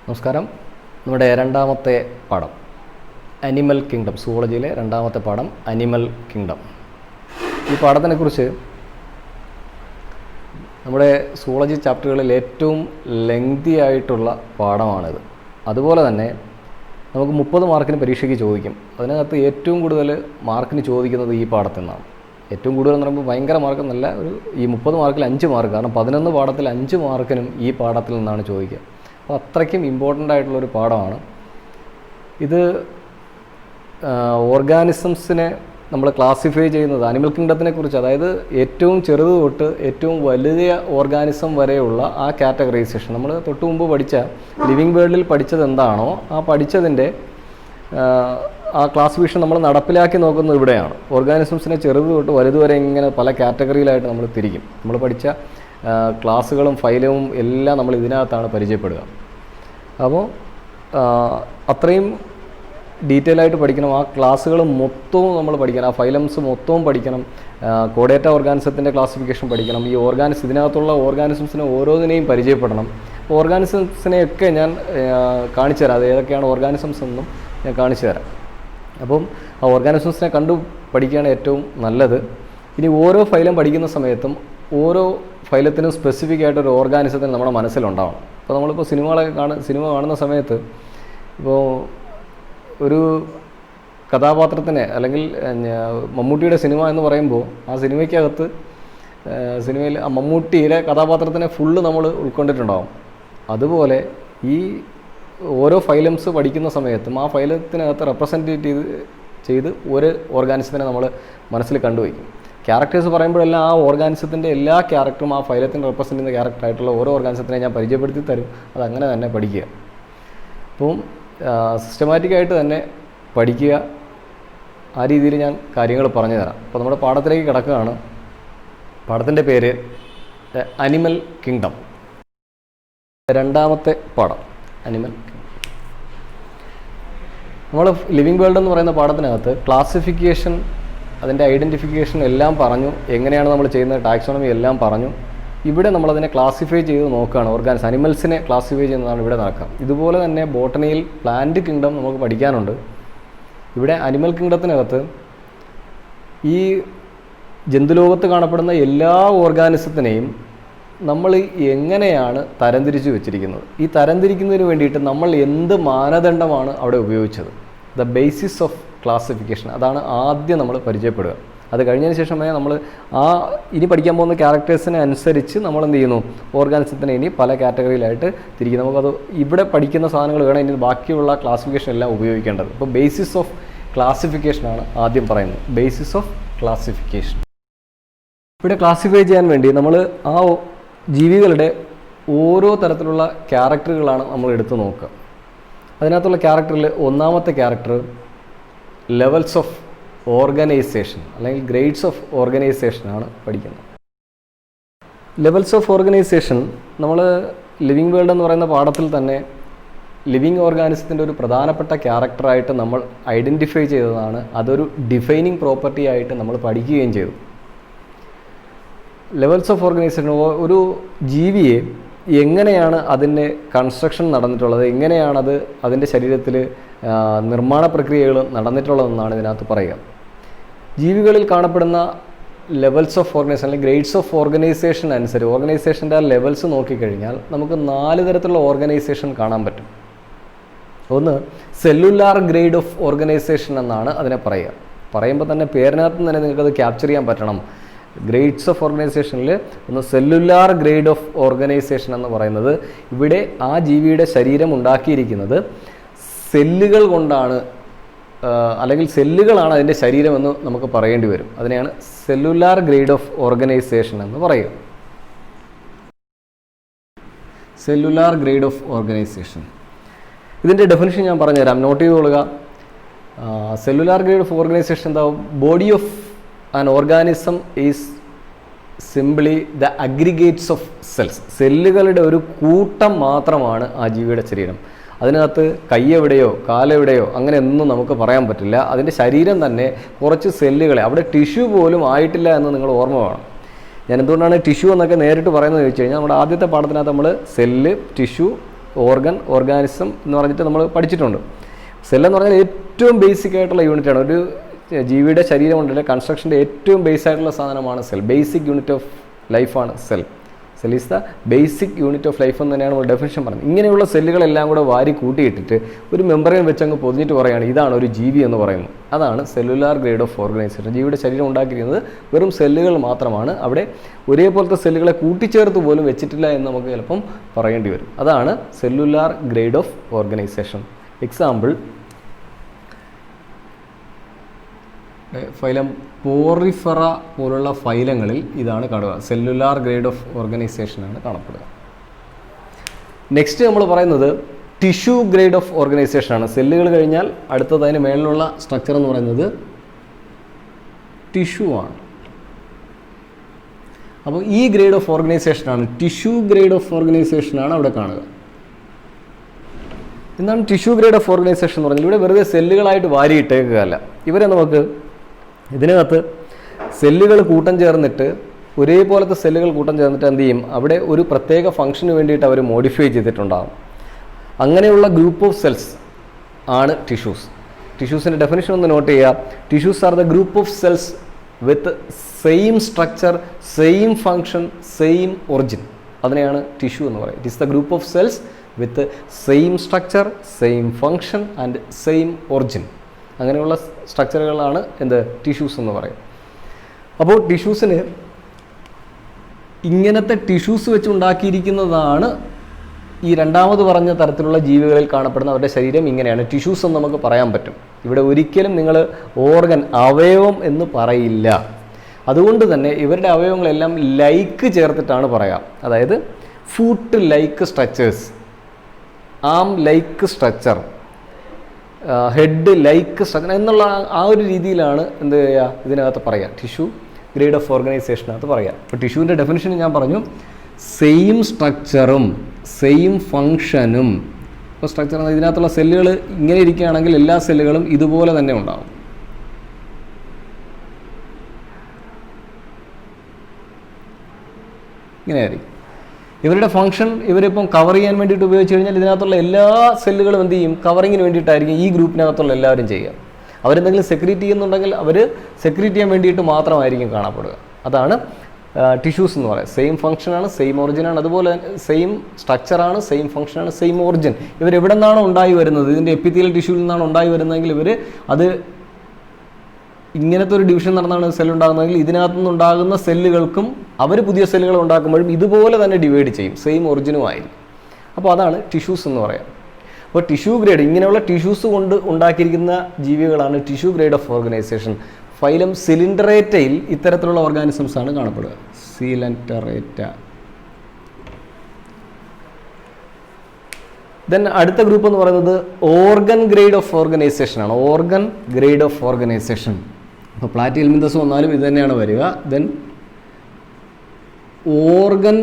നമസ്കാരം. നമ്മുടെ രണ്ടാമത്തെ പാഠം അനിമൽ കിങ്ഡം, സുവോളജിയിലെ രണ്ടാമത്തെ പാഠം അനിമൽ കിങ്ഡം. ഈ പാഠത്തിനെക്കുറിച്ച് നമ്മുടെ സുവോളജി ചാപ്റ്ററുകളിൽ ഏറ്റവും ലെങ്തി ആയിട്ടുള്ള പാഠമാണിത്. അതുപോലെ തന്നെ നമുക്ക് 30 മാർക്കിന് പരീക്ഷയ്ക്ക് ചോദിക്കും. അതിനകത്ത് ഏറ്റവും കൂടുതൽ മാർക്കിന് ചോദിക്കുന്നത് ഈ പാഠത്തിൽ നിന്നാണ്. ഏറ്റവും കൂടുതൽ എന്ന് പറയുമ്പോൾ ഭയങ്കര മാർക്കെന്നല്ല, ഈ 30 മാർക്കിൽ 5 മാർക്ക്, കാരണം 11 പാഠത്തിൽ 5 മാർക്കിനും ഈ പാഠത്തിൽ നിന്നാണ് ചോദിക്കുക. അപ്പോൾ അത്രയ്ക്കും ഇമ്പോർട്ടൻ്റ് ആയിട്ടുള്ളൊരു പാഠമാണ് ഇത്. ഓർഗാനിസംസിനെ നമ്മൾ ക്ലാസിഫൈ ചെയ്യുന്നത് അനിമൽ കിങ്ഡത്തിനെ കുറിച്ച്, അതായത് ഏറ്റവും ചെറുത് തൊട്ട് ഏറ്റവും വലിയ ഓർഗാനിസം വരെയുള്ള ആ കാറ്റഗറൈസേഷൻ നമ്മൾ തൊട്ട് മുമ്പ് പഠിച്ച ലിവിങ് വേൾഡിൽ പഠിച്ചത് എന്താണോ ആ പഠിച്ചതിൻ്റെ ആ ക്ലാസിഫിക്കേഷൻ നമ്മൾ നടപ്പിലാക്കി നോക്കുന്നത് ഇവിടെയാണ്. ഓർഗാനിസംസിനെ ചെറുത് തൊട്ട് വലുത് വരെ ഇങ്ങനെ പല കാറ്റഗറിയിലായിട്ട് നമ്മൾ തിരിക്കും. നമ്മൾ പഠിച്ച ക്ലാസ്സുകളും ഫൈലവും എല്ലാം നമ്മൾ ഇതിനകത്താണ് പരിചയപ്പെടുക. അപ്പോൾ അത്രയും ഡീറ്റെയിൽ ആയിട്ട് പഠിക്കണം. ആ ക്ലാസ്സുകൾ മൊത്തവും നമ്മൾ പഠിക്കണം, ആ ഫൈലംസ് മൊത്തവും പഠിക്കണം. കോഡേറ്റ ഓർഗാനിസത്തിൻ്റെ ക്ലാസിഫിക്കേഷൻ പഠിക്കണം. ഈ ഇതിനകത്തുള്ള ഓർഗാനിസംസിനെ ഓരോന്നിനെയും പരിചയപ്പെടണം. ഓർഗാനിസംസിനെയൊക്കെ ഞാൻ കാണിച്ചു തരാം. അത് ഏതൊക്കെയാണ് ഓർഗാനിസംസ് എന്നും ഞാൻ കാണിച്ചു തരാം. അപ്പം ആ ഓർഗാനിസംസിനെ കണ്ടു പഠിക്കുകയാണ് ഏറ്റവും നല്ലത്. ഇനി ഓരോ ഫൈലം പഠിക്കുന്ന സമയത്തും ഓരോ ഫൈലത്തിനും സ്പെസിഫിക് ആയിട്ടൊരു ഓർഗാനിസത്തിന് നമ്മുടെ മനസ്സിലുണ്ടാവണം. അപ്പോൾ നമ്മളിപ്പോൾ സിനിമ കാണുന്ന സമയത്ത് ഇപ്പോൾ ഒരു കഥാപാത്രത്തിനെ, അല്ലെങ്കിൽ മമ്മൂട്ടിയുടെ സിനിമ എന്ന് പറയുമ്പോൾ ആ സിനിമയിൽ ആ മമ്മൂട്ടിയുടെ കഥാപാത്രത്തിനെ ഫുള്ള് നമ്മൾ ഉൾക്കൊണ്ടിട്ടുണ്ടാകും. അതുപോലെ ഈ ഓരോ ഫൈലംസ് പഠിക്കുന്ന സമയത്തും ആ ഫൈലത്തിനകത്ത് റെപ്രസെൻറ്റേറ്റ് ചെയ്ത് ഒരു ഓർഗാനിസത്തിനെ നമ്മൾ മനസ്സിൽ കണ്ടുവയ്ക്കും. ക്യാരക്ടേഴ്സ് പറയുമ്പോഴെല്ലാം ആ ഓർഗാനിസത്തിൻ്റെ എല്ലാ ക്യാരക്ടറും ആ ഫൈലത്തിന് റെപ്രസെൻ്റ് ചെയ്യുന്ന ക്യാരക്ടറായിട്ടുള്ള ഓരോ ഓർഗാനിസത്തിനെ ഞാൻ പരിചയപ്പെടുത്തി തരും. അതങ്ങനെ തന്നെ പഠിക്കുക. അപ്പം സിസ്റ്റമാറ്റിക്കായിട്ട് തന്നെ പഠിക്കുക. ആ രീതിയിൽ ഞാൻ കാര്യങ്ങൾ പറഞ്ഞു തരാം. അപ്പോൾ നമ്മുടെ പാഠത്തിലേക്ക് കിടക്കുകയാണ്. പാഠത്തിൻ്റെ പേര് അനിമൽ കിങ്ഡം. രണ്ടാമത്തെ പാഠം അനിമൽ കിങ്ഡം. നമ്മൾ ലിവിങ് വേൾഡ് എന്ന് പറയുന്ന പാഠത്തിനകത്ത് ക്ലാസിഫിക്കേഷൻ, അതിൻ്റെ ഐഡൻറ്റിഫിക്കേഷൻ എല്ലാം പറഞ്ഞു. എങ്ങനെയാണ് നമ്മൾ ചെയ്യുന്നത്, ടാക്സോണമി എല്ലാം പറഞ്ഞു. ഇവിടെ നമ്മളതിനെ ക്ലാസിഫൈ ചെയ്ത് നോക്കുകയാണ്. അനിമൽസിനെ ക്ലാസിഫൈ ചെയ്യുന്നതാണ് ഇവിടെ നടക്കുക. ഇതുപോലെ തന്നെ ബോട്ടണിയിൽ പ്ലാന്റ് കിങ്ഡം നമുക്ക് പഠിക്കാനുണ്ട്. ഇവിടെ അനിമൽ കിങ്ഡത്തിനകത്ത് ഈ ജന്തുലോകത്ത് കാണപ്പെടുന്ന എല്ലാ ഓർഗാനിസത്തിനെയും നമ്മൾ എങ്ങനെയാണ് തരംതിരിച്ച് വെച്ചിരിക്കുന്നത്, ഈ തരംതിരിക്കുന്നതിന് വേണ്ടിയിട്ട് നമ്മൾ എന്ത് മാനദണ്ഡമാണ് അവിടെ ഉപയോഗിച്ചത്, ദ ബേസിസ് ഓഫ് ക്ലാസിഫിക്കേഷൻ, അതാണ് ആദ്യം നമ്മൾ പരിചയപ്പെടുക. അത് കഴിഞ്ഞതിന് ശേഷമേ നമ്മൾ ഇനി പഠിക്കാൻ പോകുന്ന ക്യാരക്ടേഴ്സിനെ അനുസരിച്ച് നമ്മൾ എന്ത് ചെയ്യുന്നു, ഓർഗാനിസത്തിനെ ഇനി പല കാറ്റഗറിയിലായിട്ട് തിരിക്കും. നമുക്കത് ഇവിടെ പഠിക്കുന്ന സാധനങ്ങൾ വേണം ഇനി ബാക്കിയുള്ള ക്ലാസിഫിക്കേഷൻ എല്ലാം ഉപയോഗിക്കേണ്ടത്. അപ്പോൾ ബേസിസ് ഓഫ് ക്ലാസിഫിക്കേഷനാണ് ആദ്യം പറയുന്നത്. Basis of classification. ഇവിടെ ക്ലാസിഫൈ ചെയ്യാൻ വേണ്ടി നമ്മൾ ആ ജീവികളുടെ ഓരോ തരത്തിലുള്ള ക്യാരക്ടറുകളാണ് നമ്മൾ എടുത്തു നോക്കുക. അതിനകത്തുള്ള ക്യാരക്ടറിൽ ഒന്നാമത്തെ ക്യാരക്ടർ ലെവൽസ് ഓഫ് ഓർഗനൈസേഷൻ അല്ലെങ്കിൽ ഗ്രേഡ്സ് ഓഫ് ഓർഗനൈസേഷനാണ് പഠിക്കുന്നത്. ലെവൽസ് ഓഫ് ഓർഗനൈസേഷൻ നമ്മൾ ലിവിങ് വേൾഡ് എന്ന് പറയുന്ന പാഠത്തിൽ തന്നെ ലിവിങ് ഓർഗാനിസത്തിൻ്റെ ഒരു പ്രധാനപ്പെട്ട ക്യാരക്ടറായിട്ട് നമ്മൾ ഐഡൻറ്റിഫൈ ചെയ്തതാണ്. അതൊരു ഡിഫൈനിങ് പ്രോപ്പർട്ടി ആയിട്ട് നമ്മൾ പഠിക്കുകയും ചെയ്തു. ലെവൽസ് ഓഫ് ഓർഗനൈസേഷൻ, ഒരു ജീവിയെ എങ്ങനെയാണ് അതിൻ്റെ കൺസ്ട്രക്ഷൻ നടന്നിട്ടുള്ളത്, എങ്ങനെയാണത് അതിൻ്റെ ശരീരത്തിൽ നിർമ്മാണ പ്രക്രിയകൾ നടന്നിട്ടുള്ളതെന്നാണ് ഇതിനകത്ത് പറയുക. ജീവികളിൽ കാണപ്പെടുന്ന ലെവൽസ് ഓഫ് ഓർഗനൈസേഷൻ അല്ലെങ്കിൽ ഗ്രേഡ്സ് ഓഫ് ഓർഗനൈസേഷൻ അനുസരിച്ച് ഓർഗനൈസേഷൻ്റെ ആ ലെവൽസ് നോക്കിക്കഴിഞ്ഞാൽ നമുക്ക് 4 തരത്തിലുള്ള ഓർഗനൈസേഷൻ കാണാൻ പറ്റും. ഒന്ന് സെല്ലുലാർ ഗ്രേഡ് ഓഫ് ഓർഗനൈസേഷൻ എന്നാണ് അതിനെ പറയുക. പറയുമ്പോൾ തന്നെ പേരിനകത്ത് തന്നെ നിങ്ങൾക്കത് ക്യാപ്ചർ ചെയ്യാൻ പറ്റണം. ഗ്രേഡ്സ് ഓഫ് ഓർഗനൈസേഷനിൽ ഒന്ന് സെല്ലുലാർ ഗ്രേഡ് ഓഫ് ഓർഗനൈസേഷൻ എന്ന് പറയുന്നത്, ഇവിടെ ആ ജീവിയുടെ ശരീരം ഉണ്ടാക്കിയിരിക്കുന്നത് സെല്ലുകൾ കൊണ്ടാണ്, അല്ലെങ്കിൽ സെല്ലുകളാണ് അതിൻ്റെ ശരീരമെന്ന് നമുക്ക് പറയേണ്ടി വരും. അതിനെയാണ് സെല്ലുലാർ ഗ്രേഡ് ഓഫ് ഓർഗനൈസേഷൻ എന്ന് പറയുക. സെല്ലുലാർ ഗ്രേഡ് ഓഫ് ഓർഗനൈസേഷൻ, ഇതിൻ്റെ ഡെഫിനിഷൻ ഞാൻ പറഞ്ഞുതരാം, നോട്ട് ചെയ്ത് കൊള്ളുക. സെല്ലുലാർ ഗ്രേഡ് ഓഫ് ഓർഗനൈസേഷൻ എന്താ? Body of an organism is simply the aggregates of cells. സെല്ലുകളുടെ ഒരു കൂട്ടം മാത്രമാണ് ആ ജീവിയുടെ ശരീരം. അതിനകത്ത് കൈയെവിടെയോ കാലെവിടെയോ അങ്ങനെ ഒന്നും നമുക്ക് പറയാൻ പറ്റില്ല. അതിൻ്റെ ശരീരം തന്നെ കുറച്ച് സെല്ലുകളെ, അവിടെ ടിഷ്യൂ പോലും ആയിട്ടില്ല എന്ന് നിങ്ങൾ ഓർമ്മ വേണം. ഞാൻ എന്തുകൊണ്ടാണ് ടിഷ്യൂ എന്നൊക്കെ നേരിട്ട് പറയുന്നത് ചോദിച്ചു കഴിഞ്ഞാൽ, നമ്മുടെ ആദ്യത്തെ പാഠത്തിനകത്ത് നമ്മൾ സെല്ല്, ടിഷ്യൂ, ഓർഗൻ, ഓർഗാനിസം എന്ന് പറഞ്ഞിട്ട് നമ്മൾ പഠിച്ചിട്ടുണ്ട്. സെല്ലെന്ന് പറഞ്ഞാൽ ഏറ്റവും ബേസിക് ആയിട്ടുള്ള യൂണിറ്റാണ്. ഒരു ജീവിയുടെ ശരീരമുണ്ടല്ലോ, കൺസ്ട്രക്ഷൻ്റെ ഏറ്റവും ബേസ് ആയിട്ടുള്ള സാധനമാണ് സെൽ. ബേസിക് യൂണിറ്റ് ഓഫ് ലൈഫാണ് cell. Cell is the basic unit of life എന്ന് തന്നെയാണ് നമ്മൾ ഡെഫിനിഷൻ പറഞ്ഞത്. ഇങ്ങനെയുള്ള സെല്ലുകളെല്ലാം കൂടെ വാരി കൂട്ടിയിട്ടിട്ട് ഒരു മെമ്പറൈൻ വെച്ച് അങ്ങ് പൊതിഞ്ഞിട്ട് പറയുകയാണ് ഇതാണ് ഒരു ജീവി എന്ന് പറയുന്നത്. അതാണ് സെല്ലുലാർ ഗ്രേഡ് ഓഫ് ഓർഗനൈസേഷൻ. ജീവിയുടെ ശരീരം ഉണ്ടാക്കിയിരിക്കുന്നത് വെറും സെല്ലുകൾ മാത്രമാണ്. അവിടെ ഒരേപോലത്തെ സെല്ലുകളെ കൂട്ടിച്ചേർത്ത് പോലും വെച്ചിട്ടില്ല എന്ന് നമുക്ക് ചിലപ്പം പറയേണ്ടി വരും. അതാണ് cellular grade of organisation. Example, phylum Porifera പോലുള്ള ഫൈലങ്ങളിൽ ഇതാണ് കാണുക. സെല്ലുലാർ ഗ്രേഡ് ഓഫ് ഓർഗനൈസേഷനാണ് കാണപ്പെടുക. നെക്സ്റ്റ് നമ്മൾ പറയുന്നത് ടിഷ്യൂ ഗ്രേഡ് ഓഫ് ഓർഗനൈസേഷനാണ്. സെല്ലുകൾ കഴിഞ്ഞാൽ അടുത്തത് അതിന് മേളിലുള്ള സ്ട്രക്ചർ എന്ന് പറയുന്നത് ടിഷ്യൂ ആണ്. അപ്പോൾ ഈ ഗ്രേഡ് ഓഫ് ഓർഗനൈസേഷനാണ്, ടിഷ്യൂ ഗ്രേഡ് ഓഫ് ഓർഗനൈസേഷനാണ് അവിടെ കാണുക. എന്താണ് ടിഷ്യൂ ഗ്രേഡ് ഓഫ് ഓർഗനൈസേഷൻ എന്ന് പറഞ്ഞാൽ? ഇവിടെ വെറുതെ സെല്ലുകളായിട്ട് വാരിയിട്ടേക്കുകയല്ല. ഇവരെ നമുക്ക് ഇതിനകത്ത് സെല്ലുകൾ കൂട്ടം ചേർന്നിട്ട്, ഒരേപോലത്തെ സെല്ലുകൾ കൂട്ടം ചേർന്നിട്ട് എന്ത് ചെയ്യും, അവിടെ ഒരു പ്രത്യേക ഫംഗ്ഷന് വേണ്ടിയിട്ട് അവർ മോഡിഫൈ ചെയ്തിട്ടുണ്ടാകും. അങ്ങനെയുള്ള ഗ്രൂപ്പ് ഓഫ് സെൽസ് ആണ് ടിഷ്യൂസ്. ടിഷ്യൂസിൻ്റെ ഡെഫിനിഷൻ ഒന്ന് നോട്ട് ചെയ്യുക. Tissues are the group of cells with same structure, same function, same origin. അതിനെയാണ് ടിഷ്യൂ എന്ന് പറയുന്നത്. It is the group of cells with same structure, same function and same origin. അങ്ങനെയുള്ള സ്ട്രക്ചറുകളാണ് എന്ത്, tissues എന്ന് പറയും. അപ്പോൾ ടിഷ്യൂസിന് ഇങ്ങനത്തെ ടിഷ്യൂസ് വെച്ച് ഉണ്ടാക്കിയിരിക്കുന്നതാണ് ഈ രണ്ടാമത് പറഞ്ഞ തരത്തിലുള്ള ജീവികളിൽ കാണപ്പെടുന്ന അവരുടെ ശരീരം ഇങ്ങനെയാണ്. ടിഷ്യൂസ് എന്ന് നമുക്ക് പറയാൻ പറ്റും. ഇവിടെ ഒരിക്കലും നിങ്ങൾ ഓർഗൻ, അവയവം എന്ന് പറയില്ല. അതുകൊണ്ട് തന്നെ ഇവരുടെ അവയവങ്ങളെല്ലാം ലൈക്ക് ചേർത്തിട്ടാണ് പറയാം. അതായത് foot like structures, arm like structure, head like structure എന്നുള്ള ആ ഒരു രീതിയിലാണ് എന്ത് ചെയ്യുക ഇതിനകത്ത് പറയാം, ടിഷ്യൂ ഗ്രേഡ് ഓഫ് ഓർഗനൈസേഷനകത്ത് പറയാം. അപ്പോൾ ടിഷ്യൂവിൻ്റെ ഡെഫിനിഷൻ ഞാൻ പറഞ്ഞു, സെയിം സ്ട്രക്ചറും സെയിം ഫങ്ഷനും. ഇപ്പോൾ സ്ട്രക്ചർ ഇതിനകത്തുള്ള സെല്ലുകൾ ഇങ്ങനെ ഇരിക്കുകയാണെങ്കിൽ എല്ലാ സെല്ലുകളും ഇതുപോലെ തന്നെ ഉണ്ടാകും. ഇങ്ങനെയായിരിക്കും ഇവരുടെ ഫംഗ്ഷൻ. ഇവരിപ്പം കവർ ചെയ്യാൻ വേണ്ടിയിട്ട് ഉപയോഗിച്ച് കഴിഞ്ഞാൽ ഇതിനകത്തുള്ള എല്ലാ സെല്ലുകളും എന്ത് ചെയ്യും, കവറിങ്ങിന് വേണ്ടിയിട്ടായിരിക്കും ഈ ഗ്രൂപ്പിനകത്തുള്ള എല്ലാവരും ചെയ്യുക. അവരെന്തെങ്കിലും സെക്രീറ്റ് ചെയ്യുന്നുണ്ടെങ്കിൽ അവർ സെക്രീറ്റ് ചെയ്യാൻ വേണ്ടിയിട്ട് മാത്രമായിരിക്കും കാണപ്പെടുക. അതാണ് ടിഷ്യൂസ് എന്ന് പറയുന്നത്. സെയിം ഫംഗ്ഷനാണ്, സെയിം ഒറിജിനാണ്, അതുപോലെ സെയിം സ്ട്രക്ചറാണ്, സെയിം ഫംഗ്ഷനാണ്, സെയിം ഒറിജിൻ. ഇവരെവിടെ നിന്നാണോ ഉണ്ടായി വരുന്നത്, ഇതിൻ്റെ എപ്പിത്തീലിയൽ ടിഷ്യൂവിൽ നിന്നാണ് ഉണ്ടായി വരുന്നതെങ്കിൽ ഇവർ അത് ഇങ്ങനത്തെ ഒരു ഡിവിഷൻ നടന്നാണ് സെൽ ഉണ്ടാകുന്നതെങ്കിൽ ഇതിനകത്തു നിന്നുണ്ടാകുന്ന സെല്ലുകൾക്കും അവർ പുതിയ സെല്ലുകൾ ഉണ്ടാക്കുമ്പോഴും ഇതുപോലെ തന്നെ ഡിവൈഡ് ചെയ്യും, സെയിം ഒറിജിനുമായിരിക്കും. അപ്പോൾ അതാണ് ടിഷ്യൂസ് എന്ന് പറയാം. അപ്പോൾ ടിഷ്യൂ ഗ്രേഡ്, ഇങ്ങനെയുള്ള ടിഷ്യൂസ് കൊണ്ട് ഉണ്ടാക്കിയിരിക്കുന്ന ജീവികളാണ് tissue grade of organisation. Phylum സിലിണ്ടറേറ്റയിൽ ഇത്തരത്തിലുള്ള ഓർഗാനിസംസ് ആണ് കാണപ്പെടുക. സിലിണ്ടറേറ്റ. ദെൻ അടുത്ത ഗ്രൂപ്പ് എന്ന് പറയുന്നത് ഓർഗൻ ഗ്രേഡ് ഓഫ് ഓർഗനൈസേഷൻ ആണ്. Organ grade of organisation. അപ്പോൾ പ്ലാറ്റിഹെൽമിന്തസ് വന്നാലും ഇത് തന്നെയാണ് വരിക. Then organ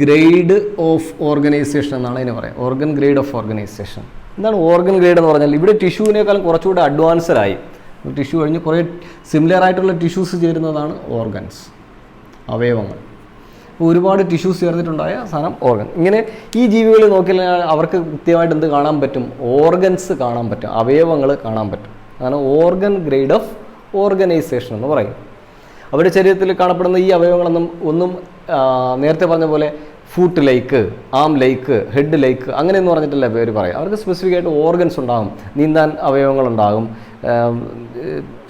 grade of organisation എന്നാണ് ഇതിന് പറയുക. Organ grade of organisation. എന്താണ് ഓർഗൻ ഗ്രേഡ് എന്ന് പറഞ്ഞാൽ? ഇവിടെ ടിഷ്യൂവിനേക്കാളും കുറച്ചുകൂടെ അഡ്വാൻസ്ഡ് ആയി. ടിഷ്യൂ കഴിഞ്ഞ് കുറേ സിമിലർ ആയിട്ടുള്ള ടിഷ്യൂസ് ചേരുന്നതാണ് ഓർഗൻസ്, അവയവങ്ങൾ. ഒരുപാട് ടിഷ്യൂസ് ചേർന്നിട്ടുണ്ടായ സാധനം ഓർഗൻ. ഇങ്ങനെ ഈ ജീവികൾ നോക്കിയാൽ അവർക്ക് കൃത്യമായിട്ട് എന്ത് കാണാൻ പറ്റും, ഓർഗൻസ് കാണാൻ പറ്റും, അവയവങ്ങൾ കാണാൻ പറ്റും. അതാണ് ഓർഗൻ ഗ്രേഡ് ഓഫ് ഓർഗനൈസേഷൻ എന്ന് പറയും. അവരുടെ ശരീരത്തിൽ കാണപ്പെടുന്ന ഈ അവയവങ്ങളൊന്നും നേരത്തെ പറഞ്ഞ പോലെ foot like, arm like, head like അങ്ങനെയെന്ന് പറഞ്ഞിട്ടല്ല പേര് പറയാം. അവർക്ക് സ്പെസിഫിക് ആയിട്ട് ഓർഗൻസ് ഉണ്ടാകും, നീന്താൻ അവയവങ്ങളുണ്ടാകും,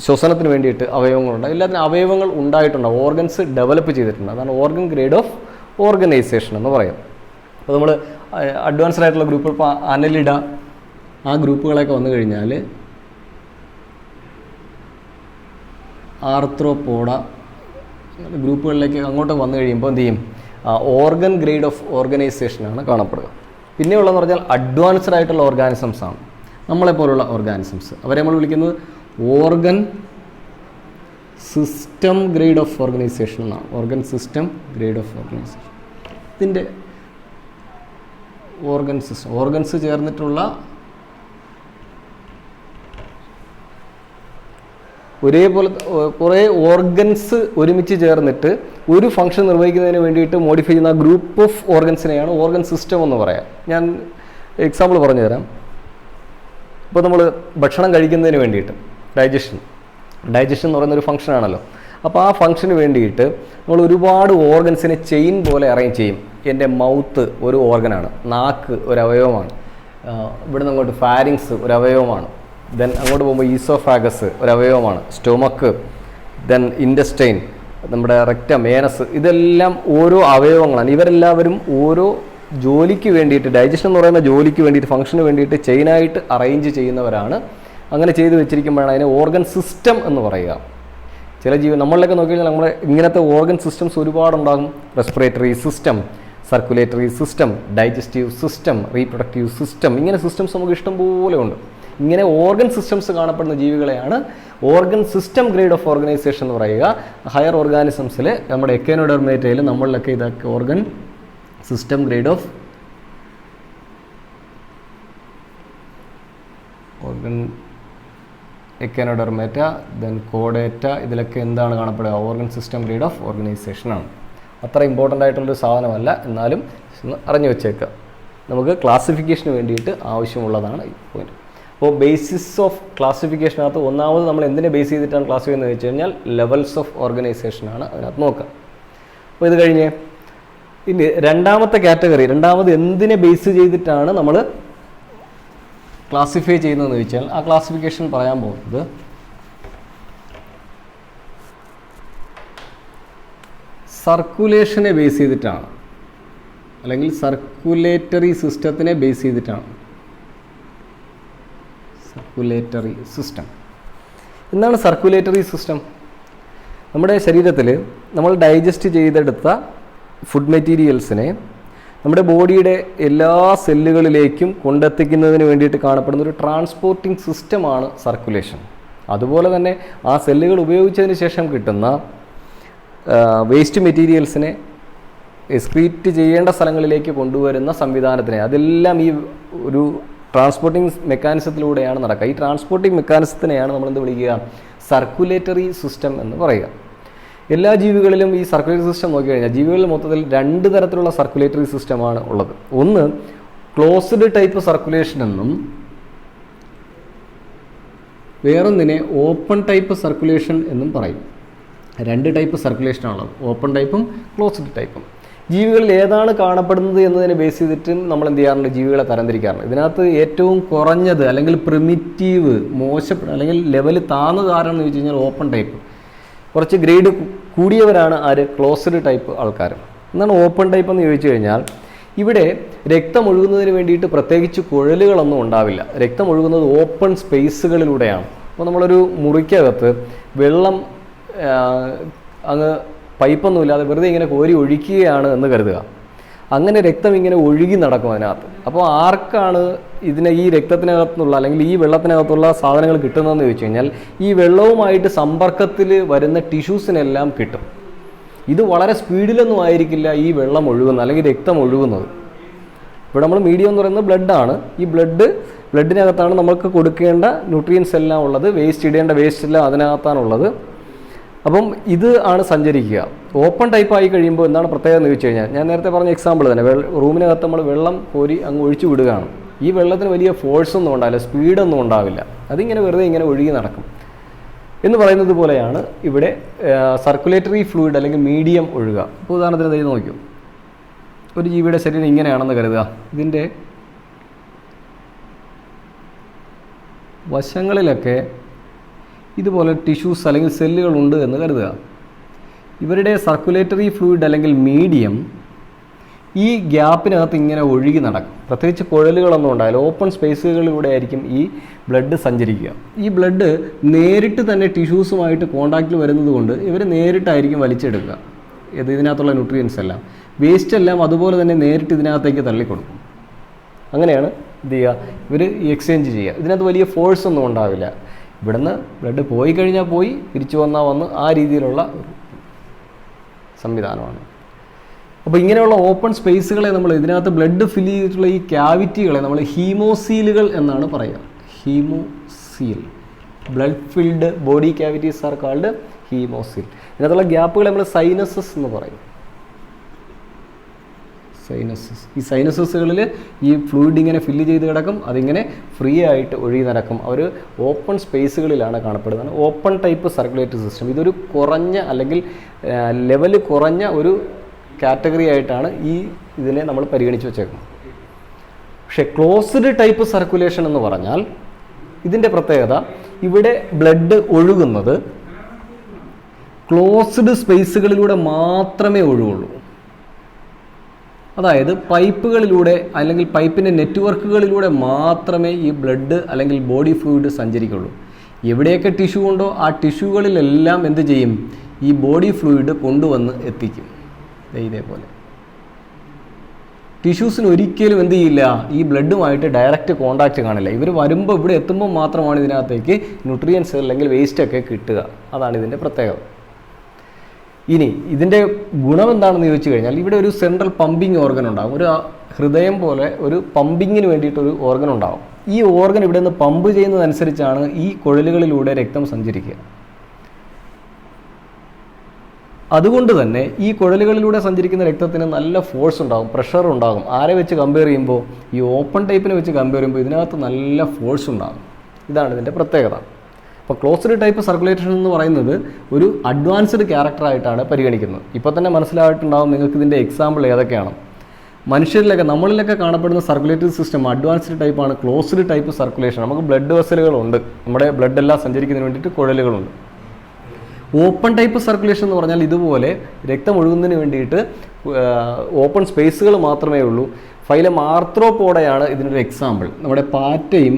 ശ്വസനത്തിന് വേണ്ടിയിട്ട് അവയവങ്ങളുണ്ടാകും, എല്ലാത്തിനും അവയവങ്ങൾ ഉണ്ടായിട്ടുണ്ടാകും, ഓർഗൻസ് ഡെവലപ്പ് ചെയ്തിട്ടുണ്ട്. അതാണ് ഓർഗൻ ഗ്രേഡ് ഓഫ് ഓർഗനൈസേഷൻ എന്ന് പറയും. അപ്പോൾ നമ്മൾ അഡ്വാൻസ്ഡ് ആയിട്ടുള്ള ഗ്രൂപ്പുകൾ, ഇപ്പോൾ അനലിഡ, ആ ഗ്രൂപ്പുകളൊക്കെ വന്നു കഴിഞ്ഞാൽ ആർത്രോപോഡ ഗ്രൂപ്പുകളിലേക്ക് അങ്ങോട്ട് വന്നു കഴിയുമ്പോൾ എന്ത് ചെയ്യും, ഓർഗൻ ഗ്രേഡ് ഓഫ് ഓർഗനൈസേഷനാണ് കാണപ്പെടുക. പിന്നെയുള്ളതെന്ന് പറഞ്ഞാൽ അഡ്വാൻസ്ഡ് ആയിട്ടുള്ള ഓർഗാനിസംസ് ആണ്, നമ്മളെപ്പോലുള്ള ഓർഗാനിസംസ്. അവരെ നമ്മൾ വിളിക്കുന്നത് organ system grade of organisation എന്നാണ്. Organ system grade of organisation. ഇതിൻ്റെ ഓർഗൻ സിസ്റ്റം, ഓർഗൻസ് ചേർന്നിട്ടുള്ള ഒരേപോലെ കുറേ ഓർഗൻസ് ഒരുമിച്ച് ചേർന്നിട്ട് ഒരു ഫംഗ്ഷൻ നിർവഹിക്കുന്നതിന് വേണ്ടിയിട്ട് മോഡിഫൈ ചെയ്യുന്ന ഗ്രൂപ്പ് ഓഫ് ഓർഗൻസിനെയാണ് ഓർഗൻ സിസ്റ്റം എന്ന് പറയാം. ഞാൻ എക്സാമ്പിൾ പറഞ്ഞു തരാം. ഇപ്പോൾ നമ്മൾ ഭക്ഷണം കഴിക്കുന്നതിന് വേണ്ടിയിട്ട് ഡൈജഷൻ എന്ന് പറയുന്നൊരു ഫംഗ്ഷനാണല്ലോ. അപ്പോൾ ആ ഫംഗ്ഷന് വേണ്ടിയിട്ട് നമ്മൾ ഒരുപാട് ഓർഗൻസിനെ ചെയിൻ പോലെ അറേഞ്ച് ചെയ്യും. എൻ്റെ മൗത്ത് ഒരു ഓർഗനാണ്, നാക്ക് ഒരു അവയവമാണ്, ഇവിടുന്ന് അങ്ങോട്ട് ഫാരിങ്സ് ഒരു അവയവമാണ്, ദെൻ അങ്ങോട്ട് പോകുമ്പോൾ ഈസോഫാഗസ് ഒരു അവയവമാണ്, സ്റ്റൊമക്ക്, ദെൻ ഇൻഡസ്റ്റൈൻ, നമ്മുടെ റെക്റ്റം, ഏനസ്, ഇതെല്ലാം ഓരോ അവയവങ്ങളാണ്. ഇവരെല്ലാവരും ഓരോ ജോലിക്ക് വേണ്ടിയിട്ട്, ഡൈജഷൻ എന്ന് പറയുന്ന ജോലിക്ക് വേണ്ടിയിട്ട്, ഫംഗ്ഷന് വേണ്ടിയിട്ട് ചെയിനായിട്ട് അറേഞ്ച് ചെയ്യുന്നവരാണ്. അങ്ങനെ ചെയ്ത് വെച്ചിരിക്കുമ്പോഴാണ് അതിനെ ഓർഗൻ സിസ്റ്റം എന്ന് പറയുക. ചില നമ്മളിലൊക്കെ നോക്കിക്കഴിഞ്ഞാൽ നമ്മുടെ ഇങ്ങനത്തെ ഓർഗൻ സിസ്റ്റംസ് ഒരുപാടുണ്ടാകും. Respiratory system, circulatory system, digestive system, reproductive system, ഇങ്ങനെ സിസ്റ്റംസ് നമുക്ക് ഇഷ്ടം പോലെ ഉണ്ട്. ഇങ്ങനെ ഓർഗൻ സിസ്റ്റംസ് കാണപ്പെടുന്ന ജീവികളെയാണ് organ system grade of organisation എന്ന് പറയുക. ഹയർ ഓർഗാനിസംസിൽ നമ്മുടെ എക്കനോഡെർമേറ്റയിൽ നമ്മളിലൊക്കെ ഇതൊക്കെ organ system grade of organ Echinodermata, then കോഡേറ്റ, ഇതിലൊക്കെ എന്താണ് കാണപ്പെടുക? ഓർഗൻ സിസ്റ്റം ഗ്രേഡ് ഓഫ് ഓർഗനൈസേഷനാണ്. അത്ര ഇമ്പോർട്ടൻ്റ് ആയിട്ടുള്ളൊരു സാധനമല്ല, എന്നാലും അറിഞ്ഞു വെച്ചേക്കുക. നമുക്ക് ക്ലാസിഫിക്കേഷന് വേണ്ടിയിട്ട് ആവശ്യമുള്ളതാണ് ഈ പോയിന്റ്. അപ്പോൾ ബേസിസ് ഓഫ് ക്ലാസിഫിക്കേഷനകത്ത് ഒന്നാമത് നമ്മൾ എന്തിനെ ബേസ് ചെയ്തിട്ടാണ് ക്ലാസിഫൈ എന്ന് വെച്ച് കഴിഞ്ഞാൽ ലെവൽസ് ഓഫ് ഓർഗനൈസേഷനാണ് അതിനകത്ത് നോക്കുക. അപ്പോൾ ഇത് കഴിഞ്ഞ് ഇനി രണ്ടാമത്തെ കാറ്റഗറി, രണ്ടാമത് എന്തിനെ ബേസ് ചെയ്തിട്ടാണ് നമ്മൾ ക്ലാസിഫൈ ചെയ്യുന്നതെന്ന് ചോദിച്ചാൽ ആ ക്ലാസിഫിക്കേഷൻ പറയാൻ പോകുന്നത് സർക്കുലേഷനെ ബേസ് ചെയ്തിട്ടാണ്, അല്ലെങ്കിൽ സർക്കുലേറ്ററി സിസ്റ്റത്തിനെ ബേസ് ചെയ്തിട്ടാണ്. സർക്കുലേറ്ററി സിസ്റ്റം എന്താണ് സർക്കുലേറ്ററി സിസ്റ്റം? നമ്മുടെ ശരീരത്തിൽ നമ്മൾ ഡൈജസ്റ്റ് ചെയ്തെടുത്ത ഫുഡ് മെറ്റീരിയൽസിനെ നമ്മുടെ ബോഡിയുടെ എല്ലാ സെല്ലുകളിലേക്കും കൊണ്ടെത്തിക്കുന്നതിന് വേണ്ടിയിട്ട് കാണപ്പെടുന്ന ഒരു ട്രാൻസ്പോർട്ടിംഗ് സിസ്റ്റമാണ് സർക്കുലേഷൻ. അതുപോലെ തന്നെ ആ സെല്ലുകൾ ഉപയോഗിച്ചതിന് ശേഷം കിട്ടുന്ന വേസ്റ്റ് മെറ്റീരിയൽസിനെ എക്സ്ക്രീറ്റ് ചെയ്യേണ്ട സ്ഥലങ്ങളിലേക്ക് കൊണ്ടുവരുന്ന സംവിധാനത്തിനെ, അതെല്ലാം ഈ ഒരു ട്രാൻസ്പോർട്ടിംഗ് മെക്കാനിസത്തിലൂടെയാണ് നടക്കുക. ഈ ട്രാൻസ്പോർട്ടിംഗ് മെക്കാനിസത്തിനെയാണ് നമ്മളെന്ത് വിളിക്കുക? സർക്കുലേറ്ററി സിസ്റ്റം എന്ന് പറയുക. എല്ലാ ജീവികളിലും ഈ സർക്കുലേറ്ററി സിസ്റ്റം നോക്കിക്കഴിഞ്ഞാൽ ജീവികളിൽ മൊത്തത്തിൽ രണ്ട് തരത്തിലുള്ള സർക്കുലേറ്ററി സിസ്റ്റമാണ് ഉള്ളത്. ഒന്ന് ക്ലോസ്ഡ് ടൈപ്പ് സർക്കുലേഷൻ എന്നും വേറൊന്നിനെ ഓപ്പൺ ടൈപ്പ് സർക്കുലേഷൻ എന്നും പറയും. രണ്ട് ടൈപ്പ് സർക്കുലേഷനാണുള്ളത്, ഓപ്പൺ ടൈപ്പും ക്ലോസ്ഡ് ടൈപ്പും. ജീവികളിൽ ഏതാണ് കാണപ്പെടുന്നത് എന്നതിനെ ബേസ് ചെയ്തിട്ട് നമ്മൾ എന്ത് ചെയ്യാറുണ്ട്? ജീവികളെ തരംതിരിക്കാറുണ്ട്. ഇതിനകത്ത് ഏറ്റവും കുറഞ്ഞത് അല്ലെങ്കിൽ പ്രിമിറ്റീവ്, അല്ലെങ്കിൽ ലെവൽ താഴ്ന്നത് ആരാണെന്ന് ചോദിച്ചു കഴിഞ്ഞാൽ ഓപ്പൺ ടൈപ്പ്. കുറച്ച് ഗ്രേഡ് കൂടിയവരാണ് ആര്? ക്ലോസ്ഡ് ടൈപ്പ് ആൾക്കാർ. എന്താണ് ഓപ്പൺ ടൈപ്പ് എന്ന് ചോദിച്ചു കഴിഞ്ഞാൽ ഇവിടെ രക്തം ഒഴുകുന്നതിന് വേണ്ടിയിട്ട് പ്രത്യേകിച്ച് കുഴലുകളൊന്നും ഉണ്ടാവില്ല. രക്തം ഒഴുകുന്നത് ഓപ്പൺ സ്പേസുകളിലൂടെയാണ്. അപ്പോൾ നമ്മളൊരു മുറിക്കകത്ത് വെള്ളം അങ്ങ് പൈപ്പൊന്നുമില്ലാതെ വെറുതെ ഇങ്ങനെ കോരി ഒഴിക്കുകയാണ് എന്ന് കരുതുക. അങ്ങനെ രക്തം ഇങ്ങനെ ഒഴുകി നടക്കും അതിനകത്ത്. അപ്പോൾ ആർക്കാണ് ഈ രക്തത്തിനകത്തുള്ള അല്ലെങ്കിൽ ഈ വെള്ളത്തിനകത്തുള്ള സാധനങ്ങൾ കിട്ടുന്നതെന്ന് ചോദിച്ചു കഴിഞ്ഞാൽ ഈ വെള്ളവുമായിട്ട് സമ്പർക്കത്തിൽ വരുന്ന ടിഷ്യൂസിനെല്ലാം കിട്ടും. ഇത് വളരെ സ്പീഡിലൊന്നും ആയിരിക്കില്ല ഈ വെള്ളം ഒഴുകുന്നത് അല്ലെങ്കിൽ രക്തം ഒഴുകുന്നത്. ഇവിടെ നമ്മൾ മീഡിയം എന്ന് പറയുന്നത് ബ്ലഡാണ്. ഈ ബ്ലഡിനകത്താണ് നമുക്ക് കൊടുക്കേണ്ട ന്യൂട്രിയൻസ് എല്ലാം ഉള്ളത്, ഇടേണ്ട വേസ്റ്റ് എല്ലാം അതിനകത്താണുള്ളത്. അപ്പം ഇത് ആണ് സഞ്ചരിക്കുക. ഓപ്പൺ ടൈപ്പ് ആയി കഴിയുമ്പോൾ എന്താണ് പ്രത്യേകത എന്ന് ചോദിച്ചു കഴിഞ്ഞാൽ ഞാൻ നേരത്തെ പറഞ്ഞ എക്സാമ്പിൾ തന്നെ, റൂമിനകത്ത് നമ്മൾ വെള്ളം കോരി അങ്ങ് ഒഴിച്ചു വിടുകയാണ്. ഈ വെള്ളത്തിന് വലിയ ഫോഴ്സൊന്നും ഉണ്ടാവില്ല, സ്പീഡൊന്നും ഉണ്ടാവില്ല, അതിങ്ങനെ വെറുതെ ഇങ്ങനെ ഒഴുകി നടക്കും എന്ന് പറയുന്നത് പോലെയാണ് ഇവിടെ സർക്കുലേറ്ററി ഫ്ലൂയിഡ് അല്ലെങ്കിൽ മീഡിയം ഒഴുകുക. ഇപ്പോൾ ഉദാഹരണത്തിന് ഇത് നോക്കൂ, ഒരു ജീവിയുടെ ശരീരം ഇങ്ങനെയാണെന്ന് കരുതുക. ഇതിൻ്റെ വശങ്ങളിലൊക്കെ ഇതുപോലെ ടിഷ്യൂസ് അല്ലെങ്കിൽ സെല്ലുകളുണ്ട് എന്ന് കരുതുക. ഇവരുടെ സർക്കുലേറ്ററി ഫ്ലൂയിഡ് അല്ലെങ്കിൽ മീഡിയം ഈ ഗ്യാപ്പിനകത്ത് ഇങ്ങനെ ഒഴുകി നടക്കും. പ്രത്യേകിച്ച് കുഴലുകളൊന്നും ഉണ്ടാവില്ല, ഓപ്പൺ സ്പേസുകളിലൂടെ ആയിരിക്കും ഈ ബ്ലഡ് സഞ്ചരിക്കുക. ഈ ബ്ലഡ് നേരിട്ട് തന്നെ ടിഷ്യൂസുമായിട്ട് കോണ്ടാക്റ്റിൽ വരുന്നത് കൊണ്ട് ഇവർ നേരിട്ടായിരിക്കും വലിച്ചെടുക്കുക. ഇതിനകത്തുള്ള ന്യൂട്രിയൻസ് എല്ലാം, വേസ്റ്റ് എല്ലാം അതുപോലെ തന്നെ നേരിട്ട് ഇതിനകത്തേക്ക് തള്ളിക്കൊടുക്കും. അങ്ങനെയാണ് ഇത് ചെയ്യുക, ഇവർ എക്സ്ചേഞ്ച് ചെയ്യുക. ഇതിനകത്ത് വലിയ ഫോഴ്സ് ഒന്നും ഉണ്ടാവില്ല. ഇവിടുന്ന് ബ്ലഡ് പോയി കഴിഞ്ഞാൽ പോയി, തിരിച്ചു വന്നാൽ വന്ന്, ആ രീതിയിലുള്ള സംവിധാനമാണ്. അപ്പോൾ ഇങ്ങനെയുള്ള ഓപ്പൺ സ്പേസുകളെ നമ്മൾ ഇതിനകത്ത് ബ്ലഡ് ഫില്ല് ചെയ്തിട്ടുള്ള ഈ ക്യാവിറ്റികളെ നമ്മൾ ഹീമോസീലുകൾ എന്നാണ് പറയുക. Haemocoel, blood filled body cavities are called haemocoel. ഇതിനകത്തുള്ള ഗ്യാപ്പുകൾ നമ്മൾ സൈനസസ് എന്ന് പറയും. സൈനസസ്. ഈ സൈനസസുകളിൽ ഈ ഫ്ലൂയിഡ് ഇങ്ങനെ ഫില്ല് ചെയ്ത് കിടക്കും, അതിങ്ങനെ ഫ്രീ ആയിട്ട് ഒഴുകി നടക്കും. അവർ ഓപ്പൺ സ്പേസുകളിലാണ് കാണപ്പെടുന്നത്. Open type circulatory system. ഇതൊരു കുറഞ്ഞ അല്ലെങ്കിൽ ലെവല് കുറഞ്ഞ ഒരു കാറ്റഗറി ആയിട്ടാണ് ഇതിനെ നമ്മൾ പരിഗണിച്ച് വെച്ചേക്കുന്നത്. പക്ഷേ ക്ലോസ്ഡ് ടൈപ്പ് സർക്കുലേഷൻ എന്ന് പറഞ്ഞാൽ ഇതിൻ്റെ പ്രത്യേകത, ഇവിടെ ബ്ലഡ് ഒഴുകുന്നത് ക്ലോസ്ഡ് സ്പേസുകളിലൂടെ മാത്രമേ ഒഴുകുള്ളൂ. അതായത് പൈപ്പുകളിലൂടെ അല്ലെങ്കിൽ പൈപ്പിൻ്റെ നെറ്റ്വർക്കുകളിലൂടെ മാത്രമേ ഈ ബ്ലഡ് അല്ലെങ്കിൽ ബോഡി ഫ്ലൂയിഡ് സഞ്ചരിക്കുള്ളൂ. എവിടെയൊക്കെ ടിഷ്യൂ ഉണ്ടോ ആ ടിഷ്യൂകളിലെല്ലാം എന്ത് ചെയ്യും, ഈ ബോഡി ഫ്ലൂയിഡ് കൊണ്ടുവന്ന് എത്തിക്കും. ഇതേപോലെ ടിഷ്യൂസിന് ഒരിക്കലും എന്ത് ചെയ്യില്ല, ഈ ബ്ലഡുമായിട്ട് ഡയറക്റ്റ് കോണ്ടാക്റ്റ് കാണില്ല. ഇവർ വരുമ്പോൾ ഇവിടെ എത്തുമ്പോൾ മാത്രമാണ് ഇതിനകത്തേക്ക് ന്യൂട്രിയൻസ് അല്ലെങ്കിൽ വേസ്റ്റൊക്കെ കിട്ടുക. അതാണ് ഇതിൻ്റെ പ്രത്യേകത. ഇനി ഇതിൻ്റെ ഗുണം എന്താണെന്ന് ചോദിച്ചു കഴിഞ്ഞാൽ, ഇവിടെ ഒരു സെൻട്രൽ പമ്പിങ് ഓർഗൻ ഉണ്ടാകും. ഒരു ഹൃദയം പോലെ ഒരു പമ്പിങ്ങിന് വേണ്ടിയിട്ടൊരു ഓർഗൻ ഉണ്ടാകും. ഈ ഓർഗൻ ഇവിടെ നിന്ന് പമ്പ് ചെയ്യുന്നതനുസരിച്ചാണ് ഈ കുഴലുകളിലൂടെ രക്തം സഞ്ചരിക്കുക. അതുകൊണ്ട് തന്നെ ഈ കുഴലുകളിലൂടെ സഞ്ചരിക്കുന്ന രക്തത്തിന് നല്ല ഫോഴ്സ് ഉണ്ടാകും, പ്രഷർ ഉണ്ടാകും. ആരെ വെച്ച് കമ്പയർ ചെയ്യുമ്പോൾ, ഈ ഓപ്പൺ ടൈപ്പിനെ വെച്ച് കമ്പയർ ചെയ്യുമ്പോൾ ഇതിനകത്ത് നല്ല ഫോഴ്സ് ഉണ്ടാകും. ഇതാണ് ഇതിൻ്റെ പ്രത്യേകത. അപ്പോൾ ക്ലോസ്ഡ് ടൈപ്പ് സർക്കുലേഷൻ എന്ന് പറയുന്നത് ഒരു അഡ്വാൻസ്ഡ് ക്യാരക്ടറായിട്ടാണ് പരിഗണിക്കുന്നത്. ഇപ്പോൾ തന്നെ മനസ്സിലായിട്ടുണ്ടാകും നിങ്ങൾക്ക് ഇതിൻ്റെ എക്സാമ്പിൾ ഏതൊക്കെയാണ്. മനുഷ്യരിലൊക്കെ നമ്മളിലൊക്കെ കാണപ്പെടുന്ന സർക്കുലേറ്ററി സിസ്റ്റം അഡ്വാൻസ്ഡ് ടൈപ്പാണ് ക്ലോസ്ഡ് ടൈപ്പ് സർക്കുലേഷൻ. നമുക്ക് ബ്ലഡ് വെസലുകളുണ്ട്, നമ്മുടെ ബ്ലഡ് എല്ലാം സഞ്ചരിക്കുന്നതിന് വേണ്ടിയിട്ട് കുഴലുകളുണ്ട്. ഓപ്പൺ ടൈപ്പ് സർക്കുലേഷൻ എന്ന് പറഞ്ഞാൽ ഇതുപോലെ രക്തം ഒഴുകുന്നതിന് വേണ്ടിയിട്ട് ഓപ്പൺ സ്പേസുകൾ മാത്രമേ ഉള്ളൂ. ഫൈലം ആർത്രോപോഡയാണ് ഇതിനൊരു എക്സാമ്പിൾ. നമ്മുടെ പാറ്റയും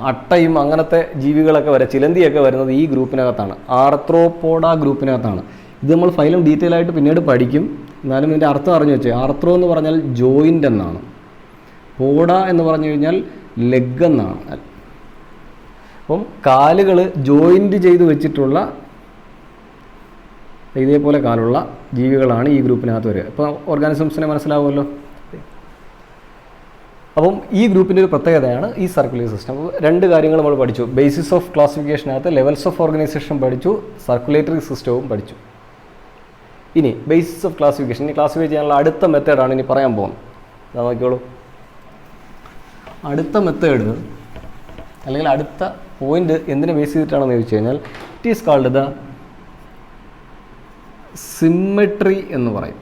അട്ടയും അങ്ങനത്തെ ജീവികളൊക്കെ ചിലന്തിയൊക്കെ വരുന്നത് ഈ ഗ്രൂപ്പിനകത്താണ്, ആർത്രോപോഡ ഗ്രൂപ്പിനകത്താണ്. ഇത് നമ്മൾ ഫൈലം ഡീറ്റെയിൽ ആയിട്ട് പിന്നീട് പഠിക്കും. എന്നാലും ഇതിൻ്റെ അർത്ഥം അറിഞ്ഞു വെച്ചേ. ആർത്രോ എന്ന് പറഞ്ഞാൽ ജോയിൻ്റ് എന്നാണ്, പോഡ എന്ന് പറഞ്ഞു കഴിഞ്ഞാൽ ലെഗ് എന്നാണ്. അപ്പം കാലുകൾ ജോയിൻ്റ് ചെയ്ത് വെച്ചിട്ടുള്ള ഇതേപോലെ കാലുള്ള ജീവികളാണ് ഈ ഗ്രൂപ്പിനകത്ത് വരിക. ഇപ്പോൾ ഓർഗാനിസംസിനെ മനസ്സിലാവുമല്ലോ. അപ്പം ഈ ഗ്രൂപ്പിൻ്റെ ഒരു പ്രത്യേകതയാണ് ഈ സർക്കുലേറ്ററി സിസ്റ്റം. അപ്പോൾ രണ്ട് കാര്യങ്ങൾ നമ്മൾ പഠിച്ചു. ബേസിസ് ഓഫ് ക്ലാസിഫിക്കേഷനകത്ത് ലെവൽസ് ഓഫ് ഓർഗനൈസേഷൻ പഠിച്ചു, സർക്കുലേറ്ററി സിസ്റ്റവും പഠിച്ചു. ഇനി ബേസിസ് ഓഫ് ക്ലാസിഫിക്കേഷൻ, ഇനി ക്ലാസിഫൈ ചെയ്യാനുള്ള അടുത്ത മെത്തേഡാണ് ഇനി പറയാൻ പോകുന്നത്. അതാ നോക്കിയോളൂ. അടുത്ത മെത്തേഡ് അല്ലെങ്കിൽ അടുത്ത പോയിന്റ് എന്തിനെ ബേസ് ചെയ്തിട്ടാണെന്ന് ചോദിച്ചു കഴിഞ്ഞാൽ, it is called the symmetry എന്ന് പറയും.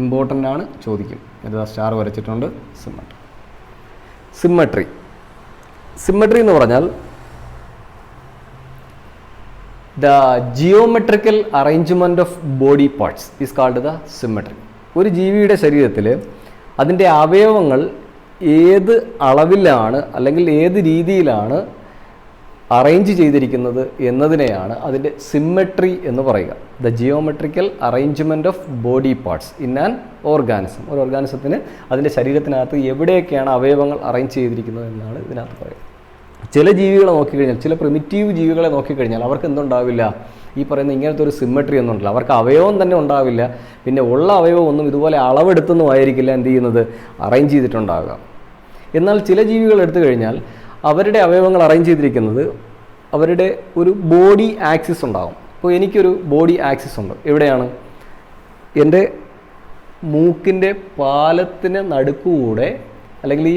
ഇമ്പോർട്ടൻ്റ് ആണ്, ചോദിക്കും. ഇതാ സ്റ്റാർ വരച്ചിട്ടുണ്ട്. സിമ്മെട്രി എന്ന് പറഞ്ഞാൽ the geometrical arrangement of body parts is called the symmetry. ഒരു ജീവിയുടെ ശരീരത്തിൽ അതിൻ്റെ അവയവങ്ങൾ ഏത് അളവിലാണ് അല്ലെങ്കിൽ ഏത് രീതിയിലാണ് അറേഞ്ച് ചെയ്തിരിക്കുന്നത് എന്നതിനെയാണ് അതിൻ്റെ സിമ്മെട്രി എന്ന് പറയുക. The geometrical arrangement of body parts in an organism. ഒരു ഓർഗാനിസത്തിന് അതിൻ്റെ ശരീരത്തിനകത്ത് എവിടെയൊക്കെയാണ് അവയവങ്ങൾ അറേഞ്ച് ചെയ്തിരിക്കുന്നത് എന്നാണ് ഇതിനകത്ത് പറയുക. ചില ജീവികളെ നോക്കിക്കഴിഞ്ഞാൽ, ചില പ്രിമിറ്റീവ് ജീവികളെ നോക്കിക്കഴിഞ്ഞാൽ അവർക്ക് എന്തുണ്ടാവില്ല, ഈ പറയുന്ന ഇങ്ങനത്തെ ഒരു സിമ്മെട്രി ഒന്നും ഉണ്ടല്ല. അവർക്ക് അവയവം തന്നെ ഉണ്ടാവില്ല. പിന്നെ ഉള്ള അവയവം ഒന്നും ഇതുപോലെ അളവെടുത്തൊന്നും ആയിരിക്കില്ല എന്ത് ചെയ്യുന്നത്, അറേഞ്ച് ചെയ്തിട്ടുണ്ടാകുക. എന്നാൽ ചില ജീവികൾ എടുത്തു കഴിഞ്ഞാൽ അവരുടെ അവയവങ്ങൾ അറേഞ്ച് ചെയ്തിരിക്കുന്നത് അവരുടെ ഒരു ബോഡി ആക്സിസ് ഉണ്ടാകും. അപ്പോൾ എനിക്കൊരു ബോഡി ആക്സിസ് ഉണ്ട്. എവിടെയാണ്? എൻ്റെ മൂക്കിൻ്റെ പാലത്തിന് നടുക്കുകൂടെ, അല്ലെങ്കിൽ ഈ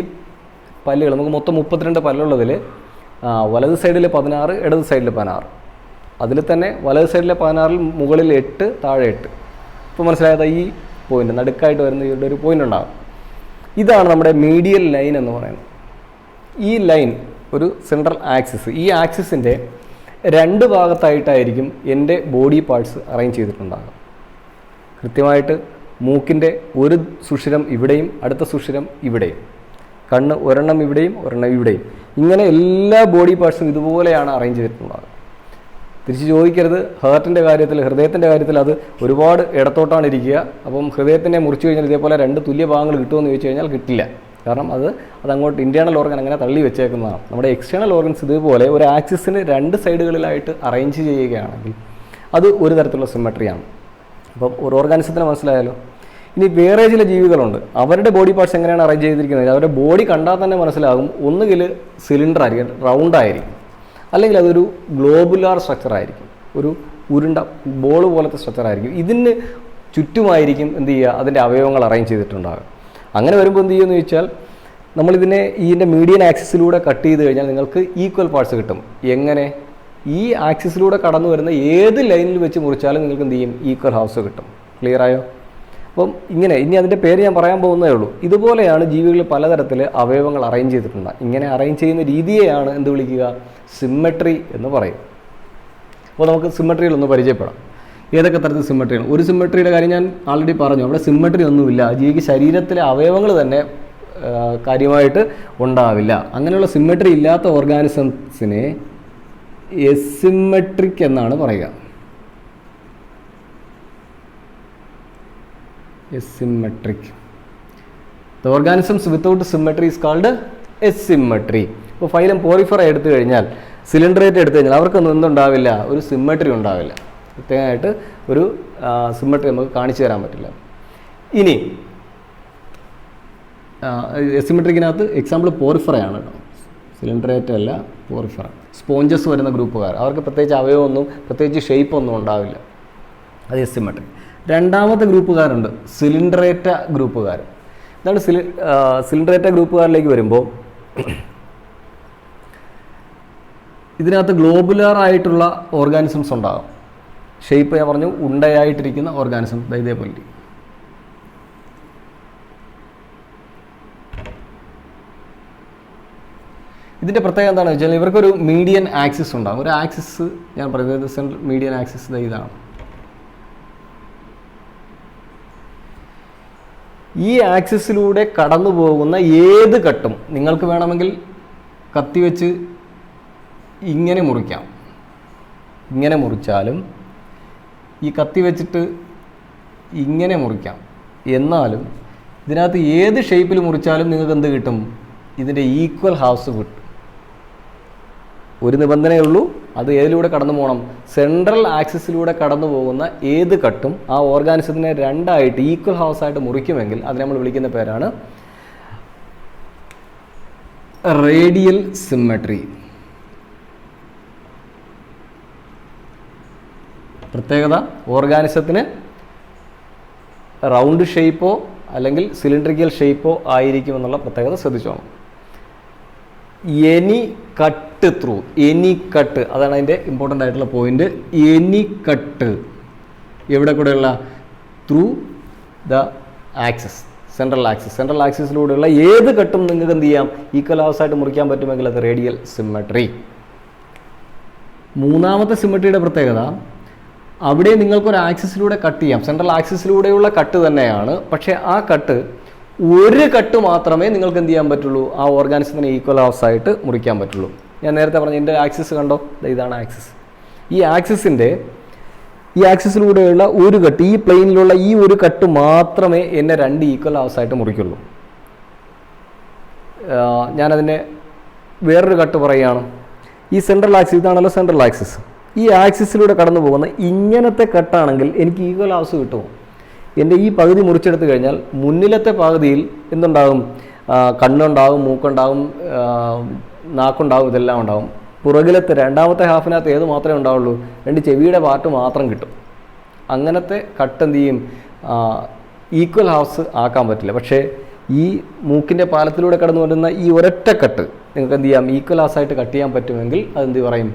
പല്ലുകൾ നമുക്ക് മൊത്തം 32 പല്ലുള്ളതിൽ വലത് സൈഡിൽ 16, ഇടത് സൈഡിൽ 16. അതിൽ തന്നെ വലത് സൈഡിലെ 16-ൽ മുകളിൽ 8, താഴെ 8. ഇപ്പോൾ മനസ്സിലായത് ഈ പോയിന്റ് നടുക്കായിട്ട് വരുന്ന ഇവിടെ ഒരു പോയിന്റ് ഉണ്ടാകും. ഇതാണ് നമ്മുടെ മീഡിയൽ ലൈൻ എന്ന് പറയുന്നത്. ഈ ലൈൻ ഒരു സെൻട്രൽ ആക്സിസ്. ഈ ആക്സിസിൻ്റെ 2 ഭാഗത്തായിട്ടായിരിക്കും എൻ്റെ ബോഡി പാർട്സ് അറേഞ്ച് ചെയ്തിട്ടുണ്ടാകുക. കൃത്യമായിട്ട് മൂക്കിൻ്റെ ഒരു സുഷിരം ഇവിടെയും അടുത്ത സുഷിരം ഇവിടെയും, കണ്ണ് ഒരെണ്ണം ഇവിടെയും ഒരെണ്ണം ഇവിടെയും, ഇങ്ങനെ എല്ലാ ബോഡി പാർട്സും ഇതുപോലെയാണ് അറേഞ്ച് ചെയ്തിട്ടുണ്ടാകുക. തിരിച്ച് ചോദിക്കരുത്, ഹാർട്ടിൻ്റെ കാര്യത്തിൽ, ഹൃദയത്തിൻ്റെ കാര്യത്തിൽ അത് ഒരുപാട് ഇടത്തോട്ടാണ് ഇരിക്കുക. അപ്പം ഹൃദയത്തിനെ മുറിച്ച് കഴിഞ്ഞാൽ ഇതേപോലെ 2 തുല്യ ഭാഗങ്ങൾ കിട്ടുമെന്ന് ചോദിച്ചു കഴിഞ്ഞാൽ കിട്ടില്ല. കാരണം അതങ്ങോട്ട് ഇൻറ്റേർണൽ ഓർഗൻ അങ്ങനെ തള്ളി വെച്ചേക്കുന്നതാണ്. നമ്മുടെ എക്സ്റ്റേണൽ ഓർഗൻസ് ഇതുപോലെ ഒരു ആക്സിസിന് 2 സൈഡുകളിലായിട്ട് അറേഞ്ച് ചെയ്യുകയാണെങ്കിൽ അത് ഒരു തരത്തിലുള്ള സിമ്മെട്രിയാണ്. അപ്പം ഒരു ഓർഗാനിസത്തിന് മനസ്സിലായാലോ. ഇനി വേറെ ചില ജീവികളുണ്ട്, അവരുടെ ബോഡി പാർട്സ് എങ്ങനെയാണ് അറേഞ്ച് ചെയ്തിരിക്കുന്നത്. അവരുടെ ബോഡി കണ്ടാൽ തന്നെ മനസ്സിലാകും. ഒന്നുകിൽ സിലിണ്ടർ ആയിരിക്കും, റൗണ്ട് ആയിരിക്കും, അല്ലെങ്കിൽ അതൊരു ഗ്ലോബുലാർ സ്ട്രക്ചർ ആയിരിക്കും, ഒരു ഉരുണ്ട ബോൾ പോലത്തെ സ്ട്രക്ചർ ആയിരിക്കും. ഇതിന് ചുറ്റുമായിരിക്കും എന്ത് ചെയ്യുക, അതിൻ്റെ അവയവങ്ങൾ അറേഞ്ച് ചെയ്തിട്ടുണ്ടാകുക. അങ്ങനെ വരുമ്പോൾ എന്ത് ചെയ്യുമെന്ന് ചോദിച്ചാൽ, നമ്മളിതിനെ ഇതിൻ്റെ മീഡിയൻ ആക്സിസിലൂടെ കട്ട് ചെയ്ത് കഴിഞ്ഞാൽ നിങ്ങൾക്ക് ഈക്വൽ പാർട്സ് കിട്ടും. എങ്ങനെ? ഈ ആക്സിസിലൂടെ കടന്നു വരുന്ന ഏത് ലൈനിൽ വെച്ച് മുറിച്ചാലും നിങ്ങൾക്ക് എന്ത് ചെയ്യും, ഈക്വൽ ഹാഫ്സ് കിട്ടും. ക്ലിയർ ആയോ? അപ്പം ഇങ്ങനെ, ഇനി അതിൻ്റെ പേര് ഞാൻ പറയാൻ പോകുന്നതേ ഉള്ളൂ. ഇതുപോലെയാണ് ജീവികളിൽ പലതരത്തിൽ അവയവങ്ങൾ അറേഞ്ച് ചെയ്തിട്ടുണ്ട്. ഇങ്ങനെ അറേഞ്ച് ചെയ്യുന്ന രീതിയെയാണ് എന്ത് വിളിക്കുക, സിമ്മെട്രി എന്ന് പറയും. അപ്പോൾ നമുക്ക് സിമ്മെട്രിയിലൊന്ന് പരിചയപ്പെടാം. ഏതൊക്കെ തരത്തിൽ സിമ്മെട്രിയാണ്? ഒരു സിമ്മെട്രിയുടെ കാര്യം ഞാൻ ആൾറെഡി പറഞ്ഞു. അവിടെ സിമ്മെട്രി ഒന്നുമില്ല. ജീവിക്ക് ശരീരത്തിലെ അവയവങ്ങൾ തന്നെ കാര്യമായിട്ട് ഉണ്ടാവില്ല. അങ്ങനെയുള്ള സിമ്മെട്രി ഇല്ലാത്ത ഓർഗാനിസംസിനെ എസിമെട്രിക് എന്നാണ് പറയുക. Asymmetric. The organisms without symmetry is called asymmetry. ഇപ്പോൾ ഫൈലം പോറിഫെറ എടുത്തു കഴിഞ്ഞാൽ, സിലിണ്ടറേറ്റ് എടുത്തു കഴിഞ്ഞാൽ അവർക്കൊന്നും എന്തുണ്ടാവില്ല, ഒരു സിമ്മെട്രി ഉണ്ടാവില്ല. പ്രത്യേകമായിട്ട് ഒരു സിമ്മെട്രി നമുക്ക് കാണിച്ചു തരാൻ പറ്റില്ല. ഇനി എസിമെട്രിക്കിനകത്ത് എക്സാമ്പിൾ പോറിഫെറയാണ് കേട്ടോ. സിലിണ്ടറേറ്റ് അല്ല, പോറിഫെറ. സ്പോഞ്ചസ് വരുന്ന ഗ്രൂപ്പുകാർ, അവർക്ക് പ്രത്യേകിച്ച് അവയവമൊന്നും പ്രത്യേകിച്ച് ഷേപ്പൊന്നും ഉണ്ടാവില്ല. അത് എസിമെട്രിക്. രണ്ടാമത്തെ ഗ്രൂപ്പുകാരുണ്ട് സിലിണ്ടറേറ്റ ഗ്രൂപ്പുകാർ. ഇതാണ് സിലിണ്ടറേറ്റ ഗ്രൂപ്പുകാരിലേക്ക് വരുമ്പോൾ ഇതിനകത്ത് ഗ്ലോബുലാർ ആയിട്ടുള്ള ഓർഗാനിസംസ് ഉണ്ടാകും. ഷേപ്പ് ഞാൻ പറഞ്ഞു, ഉണ്ടയായിട്ടിരിക്കുന്ന ഓർഗാനിസം ഇതേപോലെ. ഇതിൻ്റെ പ്രത്യേകത എന്താണെന്ന് വെച്ചാൽ ഇവർക്കൊരു മീഡിയൻ ആക്സിസ് ഉണ്ടാകും. ഒരു ആക്സിസ് ഞാൻ പറയുന്നത് സെൻട്രൽ മീഡിയൻ ആക്സിസ് ഇതാണ്. ഈ ആക്സിസിലൂടെ കടന്നു പോകുന്ന ഏത് കട്ടും നിങ്ങൾക്ക് വേണമെങ്കിൽ കത്തിവെച്ച് ഇങ്ങനെ മുറിക്കാം. ഇങ്ങനെ മുറിച്ചാലും ഈ കത്തി വെച്ചിട്ട് ഇങ്ങനെ മുറിക്കാം. എന്നാലും ഇതിനകത്ത് ഏത് ഷേപ്പിൽ മുറിച്ചാലും നിങ്ങൾക്ക് എന്ത് കിട്ടും, ഇതിൻ്റെ ഈക്വൽ ഹാഫ്സ് കിട്ടും. ഒരു നിബന്ധനയേ ഉള്ളൂ, അത് ഏതിലൂടെ കടന്നു പോകണം, സെൻട്രൽ ആക്സിസിലൂടെ കടന്നു പോകുന്ന ഏത് കട്ടും ആ ഓർഗാനിസത്തിനെ രണ്ടായിട്ട് ഈക്വൽ ഹാഫ്സ് ആയിട്ട് മുറിക്കുമെങ്കിൽ അതിനെ നമ്മൾ വിളിക്കുന്ന പേരാണ് റേഡിയൽ സിമ്മെട്രി. പ്രത്യേകത, ഓർഗാനിസത്തിന് റൗണ്ട് ഷേപ്പോ അല്ലെങ്കിൽ സിലിണ്ടറിക്കൽ ഷേപ്പോ ആയിരിക്കുമെന്നുള്ള പ്രത്യേകത ശ്രദ്ധിച്ചോണം. Any cut through, any cut, അതാണ് അതിൻ്റെ ഇമ്പോർട്ടൻ്റ് ആയിട്ടുള്ള പോയിന്റ്. എനി കട്ട് എവിടെ കൂടെയുള്ള, through the axis, central axis. Central ആക്സിസിലൂടെയുള്ള ഏത് കട്ടും നിങ്ങൾക്ക് എന്ത് ചെയ്യാം, ഈക്വൽ ഹാഫ്സ് ആയിട്ട് മുറിക്കാൻ പറ്റുമെങ്കിൽ അത് റേഡിയൽ സിമ്മെട്രി. മൂന്നാമത്തെ സിമ്മെട്രിയുടെ പ്രത്യേകത, അവിടെ നിങ്ങൾക്കൊരു ആക്സിസിലൂടെ കട്ട് ചെയ്യാം. സെൻട്രൽ ആക്സിസിലൂടെയുള്ള കട്ട് തന്നെയാണ്, പക്ഷേ ആ കട്ട് ഒരു കട്ട് മാത്രമേ നിങ്ങൾക്ക് എന്ത് ചെയ്യാൻ പറ്റുള്ളൂ, ആ ഓർഗാനിസത്തിനെ ഈക്വൽ ഹാഫ്സ് ആയിട്ട് മുറിക്കാൻ പറ്റുള്ളൂ. ഞാൻ നേരത്തെ പറഞ്ഞു എൻ്റെ ആക്സിസ് കണ്ടോ, ഇതാണ് ആക്സിസ്. ഈ ആക്സിസിലൂടെയുള്ള ഒരു കട്ട്, ഈ പ്ലെയിനിലുള്ള ഈ ഒരു കട്ട് മാത്രമേ എന്നെ രണ്ട് ഈക്വൽ ഹാഫ്സ് ആയിട്ട് മുറിക്കുള്ളൂ. ഞാനതിനെ വേറൊരു കട്ട് പറയുകയാണ്. ഈ സെൻട്രൽ ആക്സിസ്, ഇതാണല്ലോ സെൻട്രൽ ആക്സിസ്. ഈ ആക്സിസിലൂടെ കടന്നു പോകുന്ന ഇങ്ങനത്തെ കട്ടാണെങ്കിൽ എനിക്ക് ഈക്വൽ ഹാഫ്സ് കിട്ടുമോ? എൻ്റെ ഈ പകുതി മുറിച്ചെടുത്ത് കഴിഞ്ഞാൽ മുന്നിലത്തെ പകുതിയിൽ എന്തുണ്ടാകും, കണ്ണുണ്ടാകും, മൂക്കുണ്ടാകും, നാക്കുണ്ടാകും, ഇതെല്ലാം ഉണ്ടാകും. പുറകിലത്തെ രണ്ടാമത്തെ ഹാഫിനകത്ത് ഏത് മാത്രമേ ഉണ്ടാവുള്ളൂ, രണ്ട് ചെവിയുടെ പാർട്ട് മാത്രം കിട്ടും. അങ്ങനത്തെ കട്ട് എന്ത് ചെയ്യും, ഈക്വൽ ഹാഫ്സ് ആക്കാൻ പറ്റില്ല. പക്ഷേ ഈ മൂക്കിൻ്റെ പാലത്തിലൂടെ കടന്നു വരുന്ന ഈ ഒരൊറ്റ കട്ട് നിങ്ങൾക്ക് എന്ത് ചെയ്യാം, ഈക്വൽ ഹാഫ്സ് ആയിട്ട് കട്ട് ചെയ്യാൻ പറ്റുമെങ്കിൽ അതെന്ത് പറയും,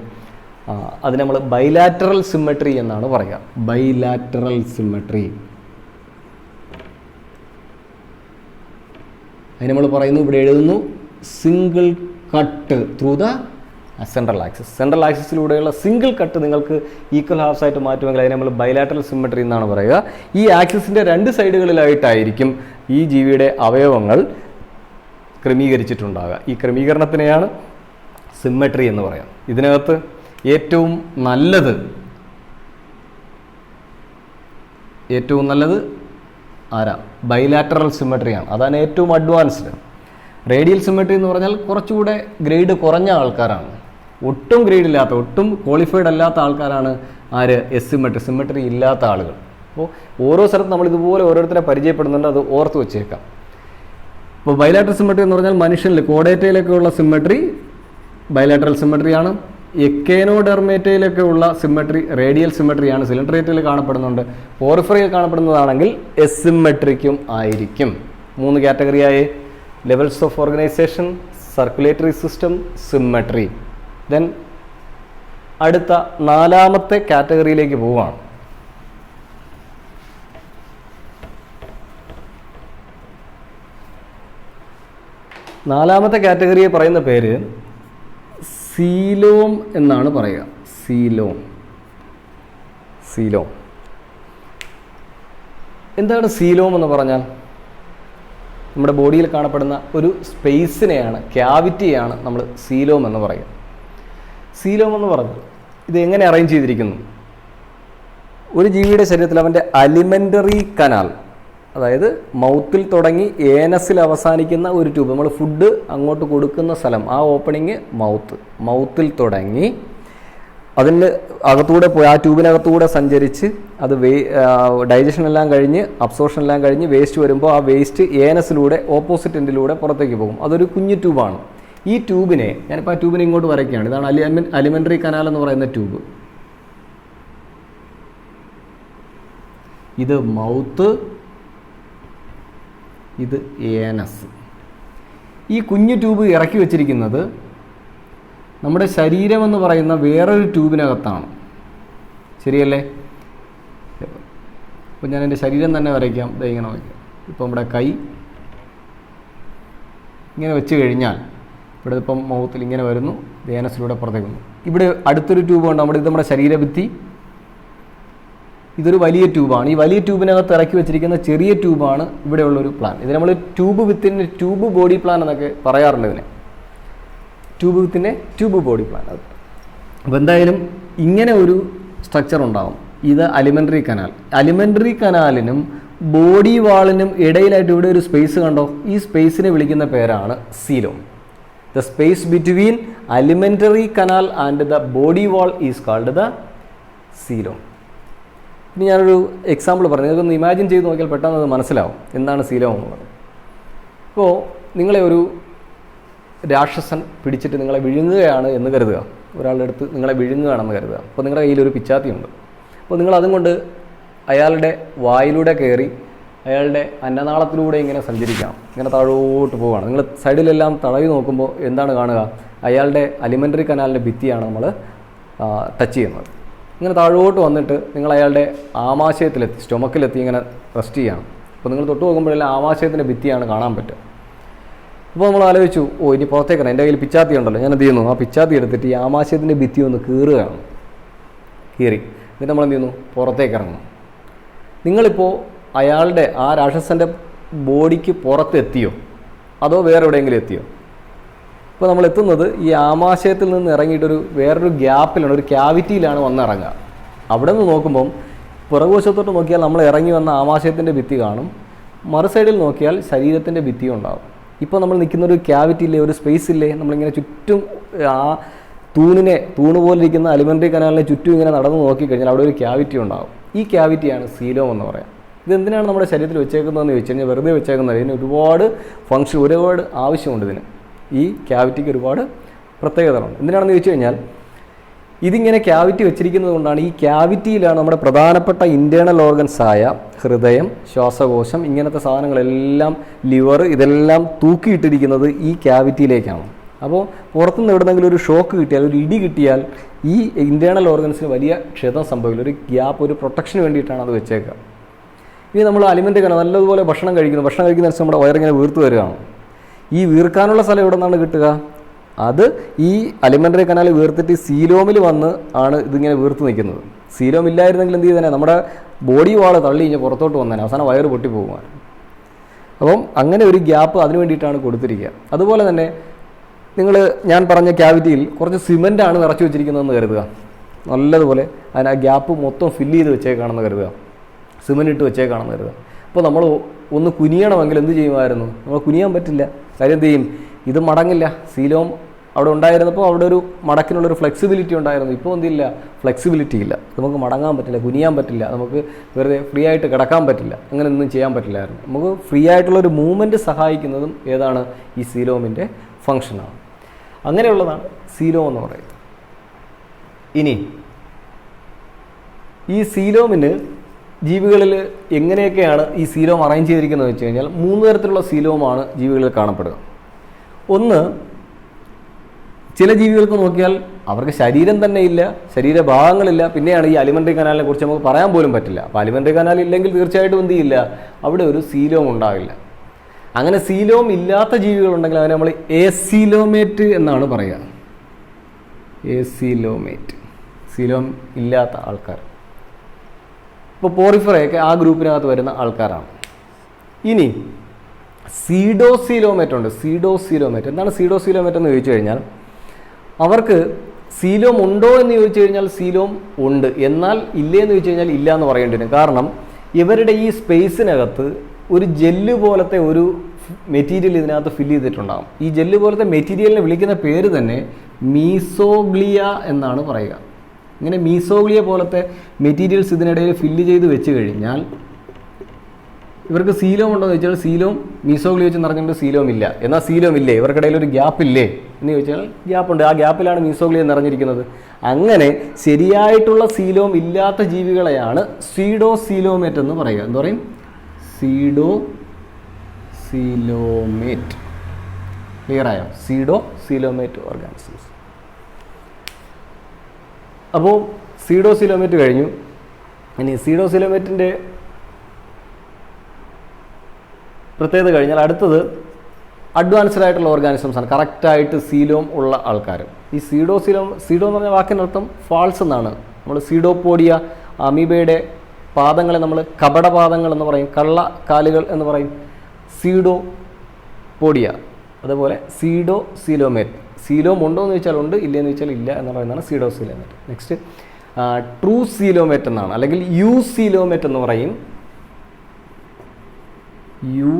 അതിന് നമ്മൾ ബൈലാറ്ററൽ സിമ്മെട്രി എന്നാണ് പറയുക. Bilateral symmetry. അതിന് നമ്മൾ പറയുന്നു, ഇവിടെ എഴുതുന്നു, single cut through the central axis. Central ആക്സിസിലൂടെയുള്ള സിംഗിൾ കട്ട് നിങ്ങൾക്ക് ഈക്വൽ ഹാഫ്സ് ആയിട്ട് മാറ്റുമെങ്കിൽ അതിനെ നമ്മൾ ബൈലാറ്ററൽ സിമ്മെട്രി എന്നാണ് പറയുക. ഈ ആക്സിസിൻ്റെ രണ്ട് സൈഡുകളിലായിട്ടായിരിക്കും ഈ ജീവിയുടെ അവയവങ്ങൾ ക്രമീകരിച്ചിട്ടുണ്ടാകുക. ഈ ക്രമീകരണത്തിനെയാണ് സിമ്മെട്രി എന്ന് പറയാം. ഇതിനകത്ത് ഏറ്റവും നല്ലത് ആരാ, ബൈലാറ്ററൽ സിമ്മെട്രിയാണ്. അതാണ് ഏറ്റവും അഡ്വാൻസ്ഡ്. റേഡിയൽ സിമ്മെട്രി എന്ന് പറഞ്ഞാൽ കുറച്ചുകൂടെ ഗ്രേഡ് കുറഞ്ഞ ആൾക്കാരാണ്. ഒട്ടും ഗ്രേഡ് ഇല്ലാത്ത, ഒട്ടും ക്വാളിഫൈഡ് അല്ലാത്ത ആൾക്കാരാണ് ആര്, എസിമെട്രി, സിമ്മെട്രി ഇല്ലാത്ത ആളുകൾ. അപ്പോൾ ഓരോ സ്ഥലത്തും നമ്മൾ ഇതുപോലെ ഓരോരുത്തരെ പരിചയപ്പെടുന്നുണ്ട്, അത് ഓർത്ത് വെച്ചേക്കാം. ഇപ്പോൾ ബൈലാറ്ററൽ സിമ്മെട്രി എന്ന് പറഞ്ഞാൽ മനുഷ്യനിൽ കോഡേറ്റയിലൊക്കെ ഉള്ള സിമ്മെട്രി ബൈലാറ്ററൽ സിമ്മെട്രിയാണ്. എക്കേനോഡെർമേറ്റയിലൊക്കെ ഉള്ള സിമ്മട്രി റേഡിയൽ സിമ്മട്രിയാണ്. സിലിണ്ടറേറ്റയിൽ കാണപ്പെടുന്നുണ്ട്. പോറിഫറിയിൽ കാണപ്പെടുന്നതാണെങ്കിൽ എസിമെട്രിക്കും ആയിരിക്കും. 3 കാറ്റഗറിയായി levels of organisation, circulatory system, symmetry. Then അടുത്ത 4ാമത്തെ കാറ്റഗറിയിലേക്ക് പോവുകയാണ്. നാലാമത്തെ കാറ്റഗറിയെ പറയുന്ന പേര് സീലോം എന്നാണ് പറയുക. സീലോം. എന്താണ് സീലോം എന്ന് പറഞ്ഞാൽ? നമ്മുടെ ബോഡിയിൽ കാണപ്പെടുന്ന ഒരു സ്പേസിനെയാണ്, ക്യാവിറ്റിയാണ് നമ്മൾ സീലോം എന്ന് പറയുക. സീലോം എന്ന് പറഞ്ഞത് ഇത് എങ്ങനെ അറേഞ്ച് ചെയ്തിരിക്കുന്നു? ഒരു ജീവിയുടെ ശരീരത്തിൽ അവൻ്റെ അലിമെൻ്ററി കനാൽ, അതായത് മൗത്തിൽ തുടങ്ങി ഏനസിൽ അവസാനിക്കുന്ന ഒരു ട്യൂബ്, നമ്മൾ ഫുഡ് അങ്ങോട്ട് കൊടുക്കുന്ന സ്ഥലം, ആ ഓപ്പണിങ് മൗത്തിൽ തുടങ്ങി അതിൻ്റെ അകത്തൂടെ പോയി ആ ട്യൂബിനകത്തൂടെ സഞ്ചരിച്ച് അത് ഡൈജഷൻ എല്ലാം കഴിഞ്ഞ് അബ്സോർഷൻ എല്ലാം കഴിഞ്ഞ് വേസ്റ്റ് വരുമ്പോൾ ആ വേസ്റ്റ് ഏനസിലൂടെ ഓപ്പോസിറ്റ് എൻഡിലൂടെ പുറത്തേക്ക് പോകും. അതൊരു കുഞ്ഞു ട്യൂബാണ്. ഈ ട്യൂബിനെ, ഞാനിപ്പോൾ ആ ട്യൂബിനെ ഇങ്ങോട്ട് വരയ്ക്കുകയാണ്. ഇതാണ് അലിമെൻ്ററി കനാൽ എന്ന് പറയുന്ന ട്യൂബ്. ഇത് മൗത്ത്, ഇത് ഏനസ്. ഈ കുഞ്ഞു ട്യൂബ് ഇറക്കി വച്ചിരിക്കുന്നത് നമ്മുടെ ശരീരമെന്ന് പറയുന്ന വേറൊരു ട്യൂബിനകത്താണ്. ശരിയല്ലേ? അപ്പോൾ ഞാൻ എൻ്റെ ശരീരം തന്നെ വരയ്ക്കാം. ഇങ്ങനെ വയ്ക്കാം. ഇപ്പോൾ നമ്മുടെ കൈ ഇങ്ങനെ വെച്ച് കഴിഞ്ഞാൽ ഇവിടെ ഇപ്പം മൗത്തിൽ ഇങ്ങനെ വരുന്നു, ഏനസിലൂടെ പുറത്തേക്ക് വന്നു. ഇവിടെ അടുത്തൊരു ട്യൂബ് ഉണ്ട്. ഇത് നമ്മുടെ ശരീരഭിത്തി. ഇതൊരു വലിയ ട്യൂബാണ്. ഈ വലിയ ട്യൂബിനകത്ത് ഇറക്കി വെച്ചിരിക്കുന്ന ചെറിയ ട്യൂബാണ് ഇവിടെയുള്ളൊരു പ്ലാൻ. ഇത് നമ്മൾ ട്യൂബ് ബോഡി പ്ലാൻ എന്നൊക്കെ പറയാറുണ്ട് ഇതിനെ. Tube body plan. അപ്പോൾ എന്തായാലും ഇങ്ങനെ ഒരു സ്ട്രക്ചർ ഉണ്ടാകും. ഇത് അലിമെൻ്ററി കനാൽ. അലിമെൻ്ററി കനാലിനും ബോഡി വാളിനും ഇടയിലായിട്ട് ഇവിടെ ഒരു സ്പേസ് കണ്ടോ? ഈ സ്പേസിനെ വിളിക്കുന്ന പേരാണ് coelom. The space between alimentary canal and the body wall is called the coelom. ഇനി ഞാനൊരു എക്സാമ്പിൾ പറഞ്ഞു. നിങ്ങൾക്കൊന്ന് ഇമാജിൻ ചെയ്ത് നോക്കിയാൽ പെട്ടെന്ന് അത് മനസ്സിലാവും എന്താണ് സീലോം എന്ന് പറയുന്നത്. ഇപ്പോൾ നിങ്ങളെ ഒരു രാക്ഷസൻ പിടിച്ചിട്ട് നിങ്ങളെ വിഴുങ്ങുകയാണ് എന്ന് കരുതുക. ഒരാളുടെ അടുത്ത് നിങ്ങളെ വിഴുങ്ങുകയാണെന്ന് കരുതുക. അപ്പോൾ നിങ്ങളുടെ കയ്യിലൊരു പിച്ചാത്തിയുണ്ട്. അപ്പോൾ നിങ്ങൾ അതും കൊണ്ട് അയാളുടെ വായിലൂടെ കയറി അയാളുടെ അന്നനാളത്തിലൂടെ ഇങ്ങനെ സഞ്ചരിക്കാം. ഇങ്ങനെ താഴോട്ട് പോവുകയാണ്. നിങ്ങൾ സൈഡിലെല്ലാം തടവി നോക്കുമ്പോൾ എന്താണ് കാണുക? അയാളുടെ അലിമെൻ്ററി കനാലിൻ്റെ ഭിത്തിയാണ് നമ്മൾ ടച്ച് ചെയ്യുന്നത്. ഇങ്ങനെ താഴോട്ട് വന്നിട്ട് നിങ്ങൾ അയാളുടെ ആമാശയത്തിലെത്തി, സ്റ്റൊമക്കിലെത്തി ഇങ്ങനെ റെസ്റ്റ് ചെയ്യണം. അപ്പോൾ നിങ്ങൾ തൊട്ട് നോക്കുമ്പോഴെല്ലാം ആമാശയത്തിൻ്റെ ഭിത്തിയാണ് കാണാൻ പറ്റുക. അപ്പോൾ നമ്മൾ ആലോചിച്ചു, ഇനി പുറത്തേക്കാണ്, എൻ്റെ കയ്യിൽ പിച്ചാത്തി ഉണ്ടല്ലോ, ഞാൻ എന്ത് ചെയ്യുന്നു? ആ പിച്ചാത്തി എടുത്തിട്ട് ഈ ആമാശയത്തിൻ്റെ ഭിത്തി ഒന്ന് കീറുകയാണ്. എന്നിട്ട് നമ്മൾ എന്ത് ചെയ്യുന്നു? പുറത്തേക്ക് ഇറങ്ങുന്നു. നിങ്ങളിപ്പോൾ അയാളുടെ ആ രാക്ഷസൻ്റെ ബോഡിക്ക് പുറത്തെത്തിയോ അതോ വേറെ എവിടെയെങ്കിലും എത്തിയോ? ഇപ്പോൾ നമ്മൾ എത്തുന്നത് ഈ ആമാശയത്തിൽ നിന്ന് ഇറങ്ങിയിട്ടൊരു വേറൊരു ഗ്യാപ്പിലാണ്, ഒരു ക്യാവിറ്റിയിലാണ് വന്നിറങ്ങുക. അവിടെ നിന്ന് നോക്കുമ്പം പുറകുവശത്തോട്ട് നോക്കിയാൽ നമ്മൾ ഇറങ്ങി വന്ന ആമാശയത്തിൻ്റെ ഭിത്തി കാണും. മറു സൈഡിൽ നോക്കിയാൽ ശരീരത്തിൻ്റെ ഭിത്തിയും ഉണ്ടാകും. ഇപ്പോൾ നമ്മൾ നിൽക്കുന്നൊരു ക്യാവിറ്റിയില്ലേ, ഒരു സ്പേസ് ഇല്ലേ, നമ്മളിങ്ങനെ ചുറ്റും ആ തൂണ് പോലിരിക്കുന്ന അലിമെൻ്ററി കനാലിനെ ചുറ്റും ഇങ്ങനെ നടന്ന് നോക്കിക്കഴിഞ്ഞാൽ അവിടെ ഒരു ക്യാവിറ്റി ഉണ്ടാകും. ഈ ക്യാവിറ്റിയാണ് സീലോം എന്ന് പറയാം. ഇതെന്തിനാണ് നമ്മുടെ ശരീരത്തിൽ വെച്ചേക്കുന്നതെന്ന് ചോദിച്ചു കഴിഞ്ഞാൽ വെറുതെ വെച്ചേക്കുന്നത്. ഇതിന് ഒരുപാട് ഫങ്ഷൻ, ഒരുപാട് ആവശ്യമുണ്ട് ഇതിന്. ഈ ക്യാവിറ്റിക്ക് ഒരുപാട് പ്രത്യേകതകളുണ്ട്. എന്തിനാണെന്ന് ചോദിച്ചു കഴിഞ്ഞാൽ ഇതിങ്ങനെ ക്യാവിറ്റി വെച്ചിരിക്കുന്നത് കൊണ്ടാണ്. ഈ ക്യാവിറ്റിയിലാണ് നമ്മുടെ പ്രധാനപ്പെട്ട ഇൻറ്റേർണൽ ഓർഗൻസായ ഹൃദയം, ശ്വാസകോശം, ഇങ്ങനത്തെ സാധനങ്ങളെല്ലാം, ലിവർ, ഇതെല്ലാം തൂക്കിയിട്ടിരിക്കുന്നത് ഈ ക്യാവിറ്റിയിലേക്കാണ്. അപ്പോൾ പുറത്തുനിന്ന് എവിടെന്നെങ്കിലും ഒരു ഷോക്ക് കിട്ടിയാൽ, ഒരു ഇടി കിട്ടിയാൽ ഈ ഇൻറ്റേർണൽ ഓർഗൻസിന് വലിയ ക്ഷതം സംഭവിക്കില്ല. ഒരു ഗ്യാപ്പ്, ഒരു പ്രൊട്ടക്ഷന് വേണ്ടിയിട്ടാണ് അത് വെച്ചേക്കുക. ഇനി നമ്മൾ അലിമെൻ്റ് കനാൽ നല്ലതുപോലെ ഭക്ഷണം കഴിക്കുന്ന അനുസരിച്ച് നമ്മുടെ വയറിങ്ങനെ വീർത്ത് വരികയാണ്. ഈ വീർക്കാനുള്ള സ്ഥലം എവിടെ നിന്നാണ് കിട്ടുക? അത് ഈ അലിമെൻ്ററി കനാൽ വീർത്തിട്ട് സീലോമിൽ വന്ന് ആണ് ഇതിങ്ങനെ വീർത്ത് നിൽക്കുന്നത്. സീലോം ഇല്ലായിരുന്നെങ്കിൽ എന്ത് ചെയ്തേനെ? നമ്മുടെ ബോഡി വാള് തള്ളി കഴിഞ്ഞാൽ പുറത്തോട്ട് വന്നേനെ, അവസാനം വയറ് പൊട്ടിപ്പോകുവാൻ. അപ്പം അങ്ങനെ ഒരു ഗ്യാപ്പ് അതിന് വേണ്ടിയിട്ടാണ് കൊടുത്തിരിക്കുക. അതുപോലെ തന്നെ ഞാൻ പറഞ്ഞ ക്യാവിറ്റിയിൽ കുറച്ച് സിമെൻ്റാണ് നിറച്ച് വെച്ചിരിക്കുന്നതെന്ന് കരുതുക. നല്ലതുപോലെ അതിന് ആ ഗ്യാപ്പ് മൊത്തം ഫില്ല് ചെയ്ത് വെച്ചേക്കാണെന്ന് കരുതുക. സിമെൻ്റ് ഇട്ട് വെച്ചേക്കാണെന്ന് കരുതുക. അപ്പോൾ നമ്മൾ ഒന്ന് കുനിയണമെങ്കിൽ എന്ത് ചെയ്യുമായിരുന്നു? നമ്മൾ കുനിയാൻ പറ്റില്ല. കാര്യം എന്ത് ചെയ്യും? ഇത് മടങ്ങില്ല. സീലോം അവിടെ ഉണ്ടായിരുന്നപ്പോൾ അവിടെ ഒരു മടക്കിനുള്ളൊരു ഫ്ലെക്സിബിലിറ്റി ഉണ്ടായിരുന്നു. ഇപ്പോൾ എന്തില്ല? ഫ്ലെക്സിബിലിറ്റി ഇല്ല. നമുക്ക് മടങ്ങാൻ പറ്റില്ല, കുനിയാൻ പറ്റില്ല, നമുക്ക് വെറുതെ ഫ്രീ ആയിട്ട് കിടക്കാൻ പറ്റില്ല, അങ്ങനെ ഒന്നും ചെയ്യാൻ പറ്റില്ലായിരുന്നു. നമുക്ക് ഫ്രീ ആയിട്ടുള്ളൊരു മൂവ്മെൻറ്റ് സഹായിക്കുന്നതും ഏതാണ്? ഈ സീലോമിൻ്റെ ഫങ്ഷനാണ്. അങ്ങനെയുള്ളതാണ് സീലോം എന്ന് പറയുന്നത്. ഇനി ഈ സീലോമിന് ജീവികളിൽ എങ്ങനെയൊക്കെയാണ് ഈ സീലോം അറേഞ്ച് ചെയ്തിരിക്കുന്നത് വെച്ച് കഴിഞ്ഞാൽ 3 തരത്തിലുള്ള സീലോമാണ് ജീവികളിൽ കാണപ്പെടുക. ഒന്ന്, ചില ജീവികൾക്ക് നോക്കിയാൽ അവർക്ക് ശരീരം തന്നെ ഇല്ല, ശരീരഭാഗങ്ങളില്ല, പിന്നെയാണ് ഈ അലിമെൻ്ററി കനാലിനെ കുറിച്ച് നമുക്ക് പറയാൻ പോലും പറ്റില്ല. അപ്പോൾ അലിമെൻ്ററി കനാൽ ഇല്ലെങ്കിൽ തീർച്ചയായിട്ടും എന്ത് ചെയ്യില്ല, അവിടെ ഒരു സീലോം ഉണ്ടാവില്ല. അങ്ങനെ സീലോം ഇല്ലാത്ത ജീവികളുണ്ടെങ്കിൽ അതിനെ നമ്മൾ ഏസീലോമേറ്റ് എന്നാണ് പറയുക. ഏസീലോമേറ്റ്, സീലോം ഇല്ലാത്ത ആൾക്കാർ. ഇപ്പോൾ പോറിഫറയൊക്കെ ആ ഗ്രൂപ്പിനകത്ത് വരുന്ന ആൾക്കാരാണ്. ഇനി സീഡോസീലോമേറ്റ് ഉണ്ട്. സീഡോസീലോമേറ്റ് എന്താണ് സീഡോസീലോമേറ്റ് എന്ന് ചോദിച്ചു കഴിഞ്ഞാൽ അവർക്ക് സീലോം ഉണ്ടോ എന്ന് ചോദിച്ചു കഴിഞ്ഞാൽ സീലോം ഉണ്ട്, എന്നാൽ ഇല്ലേ എന്ന് ചോദിച്ചു കഴിഞ്ഞാൽ ഇല്ല എന്ന് പറയേണ്ടി വരും. കാരണം ഇവരുടെ ഈ സ്പേസിനകത്ത് ഒരു ജെല്ല് പോലത്തെ ഒരു മെറ്റീരിയൽ ഇതിനകത്ത് ഫില്ല് ചെയ്തിട്ടുണ്ടാകും. ഈ ജെല്ല് പോലത്തെ മെറ്റീരിയലിനെ വിളിക്കുന്ന പേര് തന്നെ മീസോഗ്ലിയ എന്നാണ് പറയുക. ഇങ്ങനെ മീസോഗ്ലിയ പോലത്തെ മെറ്റീരിയൽസ് ഇതിനിടയിൽ ഫില്ല് ചെയ്ത് വെച്ച് കഴിഞ്ഞാൽ ഇവർക്ക് സീലോം ഉണ്ടോ എന്ന് ചോദിച്ചാൽ സീലോം മീസോഗ്ലിയ വെച്ച് നിറഞ്ഞുകൊണ്ട് സീലോം ഇല്ല. എന്നാൽ സീലോം ഇല്ലേ, ഇവർക്കിടയിൽ ഒരു ഗ്യാപ്പ് ഇല്ലേ എന്ന് ചോദിച്ചാൽ ഗ്യാപ്പുണ്ട്. ആ ഗ്യാപ്പിലാണ് മീസോഗ്ലിയ നിറഞ്ഞിരിക്കുന്നത്. അങ്ങനെ ശരിയായിട്ടുള്ള സീലോം ഇല്ലാത്ത ജീവികളെയാണ് സീഡോസീലോമേറ്റ് എന്ന് പറയുക. എന്താ പറയും? സീഡോസീലോമേറ്റ്. ക്ലിയർ ആയോ? സീഡോസീലോമേറ്റ് ഓർഗാനിസംസ്. അപ്പോൾ സീഡോസീലോമേറ്റ് കഴിഞ്ഞു. ഇനി സീഡോസീലോമേറ്റിൻ്റെ പ്രത്യേകത കഴിഞ്ഞാൽ അടുത്തത് അഡ്വാൻസ്ഡ് ആയിട്ടുള്ള ഓർഗാനിസംസ് ആണ്. കറക്റ്റായിട്ട് സീലോം ഉള്ള ആൾക്കാർ. ഈ സീഡോ എന്ന് പറഞ്ഞ വാക്കിനർത്ഥം ഫാൾസ് എന്നാണ്. നമ്മൾ സീഡോപോഡിയ, അമീബയുടെ പാദങ്ങളെ നമ്മൾ കപടപാദങ്ങൾ എന്ന് പറയും, കള്ള കാലുകൾ എന്ന് പറയും. സീഡോപോഡിയ, അതുപോലെ സീഡോസീലോമേറ്റ്. സീലോം ഉണ്ടോ എന്ന് ചോദിച്ചാൽ ഉണ്ട്, ഇല്ലയെന്ന് ചോദിച്ചാൽ ഇല്ല എന്ന് പറയുന്നതാണ് സീഡോസീലോമേറ്റ്. നെക്സ്റ്റ് ട്രൂ സീലോമേറ്റ് എന്നാണ്, അല്ലെങ്കിൽ യു സീലോമേറ്റ് എന്ന് പറയും. U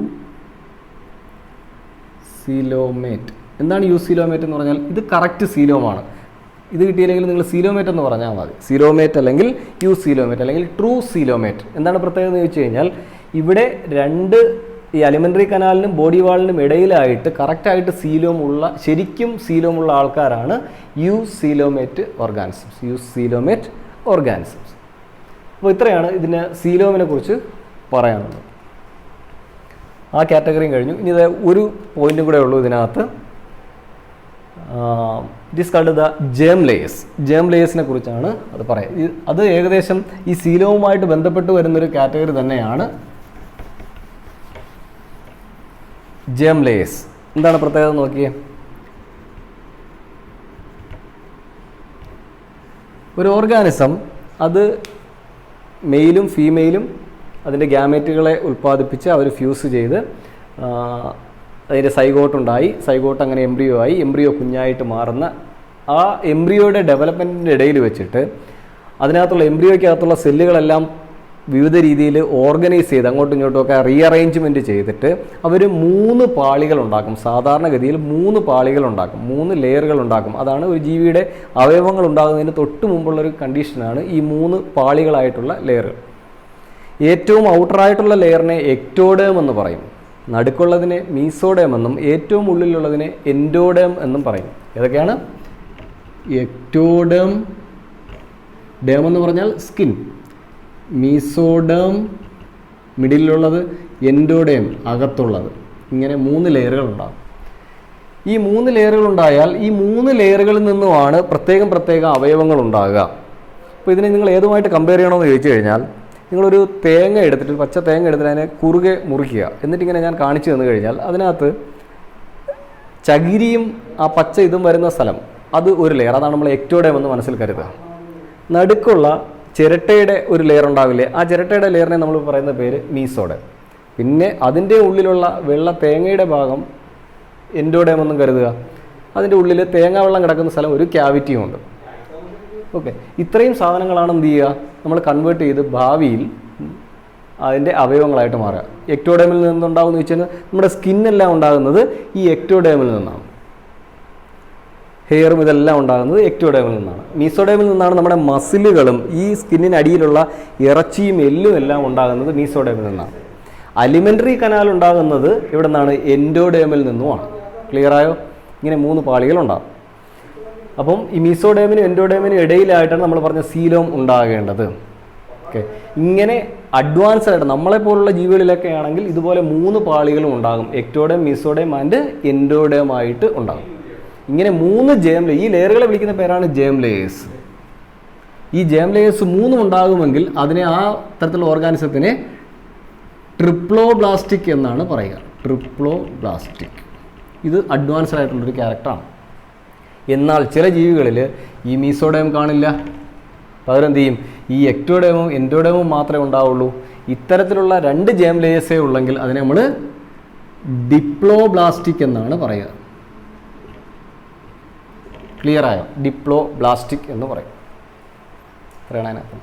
coelomate. എന്താണ് യു സീലോമേറ്റ് എന്ന് പറഞ്ഞാൽ ഇത് കറക്റ്റ് സീലോമാണ്. ഇത് കിട്ടിയില്ലെങ്കിൽ നിങ്ങൾ സീലോമേറ്റ് എന്ന് പറഞ്ഞാൽ മതി. സീലോമേറ്റ് അല്ലെങ്കിൽ യു സീലോമേറ്റ് അല്ലെങ്കിൽ ട്രൂ സീലോമേറ്റ്. എന്താണ് പ്രത്യേകത എന്ന് ചോദിച്ചു കഴിഞ്ഞാൽ ഇവിടെ രണ്ട് ഈ അലിമെൻ്ററി കനാലിനും ബോഡി വാളിനും ഇടയിലായിട്ട് കറക്റ്റായിട്ട് ശരിക്കും സീലോമുള്ള ആൾക്കാരാണ് eucoelomate organisms. Eucoelomate organisms. അപ്പോൾ ഇത്രയാണ് ഇതിന് സീലോമിനെ കുറിച്ച് പറയാനുള്ളത്. ആ കാറ്റഗറിയും കഴിഞ്ഞു. ഇനി ഇത് ഒരു പോയിന്റും കൂടെ ഉള്ളൂ ഇതിനകത്ത്. It is called the germ layers. Germ ലേയേഴ്സിനെ കുറിച്ചാണ് അത് പറയാം. അത് ഏകദേശം ഈ സീലോവുമായിട്ട് ബന്ധപ്പെട്ട് വരുന്നൊരു കാറ്റഗറി തന്നെയാണ് ജേം ലേയേഴ്സ്. എന്താണ് പ്രത്യേകത നോക്കിയേ. ഒരു ഓർഗാനിസം അത് മെയിലും ഫീമെയിലും അതിൻ്റെ ഗ്യാമേറ്റുകളെ ഉൽപ്പാദിപ്പിച്ച് അവർ ഫ്യൂസ് ചെയ്ത് അതിൻ്റെ സൈഗോട്ടുണ്ടായി. സൈഗോട്ട് അങ്ങനെ എംബ്രിയോ ആയി. എംബ്രിയോ കുഞ്ഞായിട്ട് മാറുന്ന ആ എംബ്രിയോയുടെ ഡെവലപ്മെൻറ്റിൻ്റെ ഇടയിൽ വെച്ചിട്ട് അതിനകത്തുള്ള എംബ്രിയോയ്ക്കകത്തുള്ള സെല്ലുകളെല്ലാം വിവിധ രീതിയിൽ ഓർഗനൈസ് ചെയ്ത് അങ്ങോട്ടും ഇങ്ങോട്ടും ഒക്കെ റീഅറേഞ്ച്മെൻറ്റ് ചെയ്തിട്ട് അവർ 3 പാളികൾ ഉണ്ടാക്കും. സാധാരണഗതിയിൽ 3 പാളികൾ ഉണ്ടാക്കും, 3 ലെയറുകൾ ഉണ്ടാക്കും. അതാണ് ഒരു ജീവിയുടെ അവയവങ്ങൾ ഉണ്ടാകുന്നതിന് തൊട്ട് മുമ്പുള്ളൊരു കണ്ടീഷനാണ് ഈ 3 പാളികളായിട്ടുള്ള ലെയറുകൾ. ഏറ്റവും ഔട്ടറായിട്ടുള്ള ലെയറിനെ എക്ടോഡേം എന്ന് പറയും, നടുക്കുള്ളതിനെ മീസോഡേം എന്നും ഏറ്റവും ഉള്ളിലുള്ളതിനെ എൻഡോഡേം എന്നും പറയും. ഏതൊക്കെയാണ്? എക്ടോഡേം, ഡേം എന്ന് പറഞ്ഞാൽ സ്കിൻ, മീസോഡേം മിഡിലുള്ളത്, എൻഡോഡേം അകത്തുള്ളത്. ഇങ്ങനെ 3 ലെയറുകൾ ഉണ്ടാകും. ഈ 3 ലെയറുകൾ ഉണ്ടായാൽ ഈ 3 ലെയറുകളിൽ നിന്നുമാണ് പ്രത്യേക അവയവങ്ങൾ ഉണ്ടാകുക. അപ്പോൾ ഇതിനെ നിങ്ങൾ ഏതുമായിട്ട് കമ്പയർ ചെയ്യണമെന്ന് ചോദിച്ചു കഴിഞ്ഞാൽ നിങ്ങളൊരു തേങ്ങ എടുത്തിട്ട്, പച്ച തേങ്ങ എടുത്തിട്ട് അതിനെ കുറുകെ മുറിക്കുക. എന്നിട്ടിങ്ങനെ ഞാൻ കാണിച്ചു തന്നു കഴിഞ്ഞാൽ അതിനകത്ത് ചകിരിയും ആ പച്ച ഇതും വരുന്ന സ്ഥലം അത് ഒരു ലെയർ, അതാണ് നമ്മൾ എക്ടോഡേം എന്ന് മനസ്സിൽ കരുതുക. നടുക്കുള്ള ചിരട്ടയുടെ ഒരു ലെയർ ഉണ്ടാവില്ലേ, ആ ചിരട്ടയുടെ ലെയറിനെ നമ്മൾ പറയുന്ന പേര് മീസോഡേം. പിന്നെ അതിൻ്റെ ഉള്ളിലുള്ള വെള്ള തേങ്ങയുടെ ഭാഗം എൻഡോഡേം എന്നും കരുതുക. അതിൻ്റെ ഉള്ളിൽ തേങ്ങ വെള്ളം കിടക്കുന്ന സ്ഥലം ഒരു ക്യാവിറ്റിയും ഉണ്ട്. ഓക്കെ, ഇത്രയും സാധനങ്ങളാണ് എന്ത് ചെയ്യുക, നമ്മൾ കൺവേർട്ട് ചെയ്ത് ഭാവിയിൽ അതിൻ്റെ അവയവങ്ങളായിട്ട് മാറുക. എക്ടോഡേമിൽ നിന്നുണ്ടാകുമെന്ന് വെച്ചാൽ നമ്മുടെ സ്കിന്നെല്ലാം ഉണ്ടാകുന്നത് ഈ എക്ടോഡേമിൽ നിന്നാണ്. ഹെയറും ഇതെല്ലാം ഉണ്ടാകുന്നത് എക്ടോഡേമിൽ നിന്നാണ്. മീസോഡേമിൽ നിന്നാണ് നമ്മുടെ മസിലുകളും ഈ സ്കിന്നിനടിയിലുള്ള ഇറച്ചിയും എല്ലും എല്ലാം ഉണ്ടാകുന്നത് മീസോഡേമിൽ നിന്നാണ്. അലിമെൻ്ററി കനാൽ ഉണ്ടാകുന്നത് ഇവിടെ നിന്നാണ്? എൻഡോഡേമിൽ നിന്നുമാണ്. ക്ലിയർ ആയോ? ഇങ്ങനെ 3 പാളികളുണ്ടാകും. അപ്പം ഈ മീസോഡേമിനും എൻഡോഡേമിനും ഇടയിലായിട്ടാണ് നമ്മൾ പറഞ്ഞ സീലോം ഉണ്ടാകേണ്ടത്. ഓക്കെ, ഇങ്ങനെ അഡ്വാൻസ് ആയിട്ട് നമ്മളെ പോലുള്ള ജീവികളിലൊക്കെ ആണെങ്കിൽ ഇതുപോലെ 3 പാളികളും ഉണ്ടാകും. എക്ടോഡേം, മീസോഡേം ആൻഡ് എൻഡോഡേം ആയിട്ട് ഉണ്ടാകും. ഇങ്ങനെ 3 ജേം ലെയർ, ഈ ലെയറുകളെ വിളിക്കുന്ന പേരാണ് ജേം ലെയേഴ്സ്. ഈ ജേം ലെയേഴ്സ് 3 ഉണ്ടാകുമെങ്കിൽ അതിനെ ആ തരത്തിലുള്ള ഓർഗാനിസത്തിനെ ട്രിപ്ലോബ്ലാസ്റ്റിക് എന്നാണ് പറയുക. ട്രിപ്ലോബ്ലാസ്റ്റിക്. ഇത് അഡ്വാൻസ്ഡ് ആയിട്ടുള്ളൊരു ക്യാരക്ടറാണ്. എന്നാൽ ചില ജീവികളിൽ ഈ മീസോഡേം കാണില്ല. പകരം എന്ത് ചെയ്യും? ഈ എക്ടോഡേമും എൻഡോഡേമും മാത്രമേ ഉണ്ടാവുള്ളൂ. ഇത്തരത്തിലുള്ള 2 ജേം ലെയേഴ്സേ ഉള്ളെങ്കിൽ അതിനെ നമ്മൾ ഡിപ്ലോബ്ലാസ്റ്റിക് എന്നാണ് പറയുക. ക്ലിയർ ആയോ? ഡിപ്ലോബ്ലാസ്റ്റിക് എന്ന് പറയും. പറയണതിനകത്ത്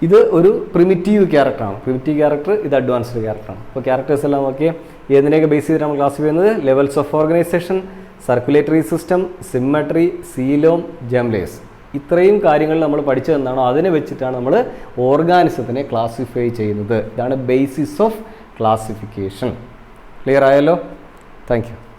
ഇത് ഒരു പ്രിമിറ്റീവ് ക്യാരക്ടറാണ്. പ്രിമിറ്റീവ് ക്യാരക്ടർ, ഇത് അഡ്വാൻസ്ഡ് ക്യാരക്ടറാണ്. അപ്പോൾ ക്യാരക്ടേഴ്സ് എല്ലാം നോക്കിയേ. ഏതിനെയൊക്കെ ബേസ് ചെയ്തിട്ട് നമ്മൾ ക്ലാസ് ചെയ്യുന്നത്? Levels of organisation, circulatory system, symmetry, coelom, germ layers. ഇത്രയും കാര്യങ്ങൾ നമ്മൾ പഠിച്ചതെന്നാണോ അതിനെ വെച്ചിട്ടാണ് നമ്മൾ ഓർഗാനിസത്തിനെ ക്ലാസിഫൈ ചെയ്യുന്നത്. ഇതാണ് ബേസിസ് ഓഫ് ക്ലാസിഫിക്കേഷൻ. ക്ലിയർ ആയല്ലോ? Thank you.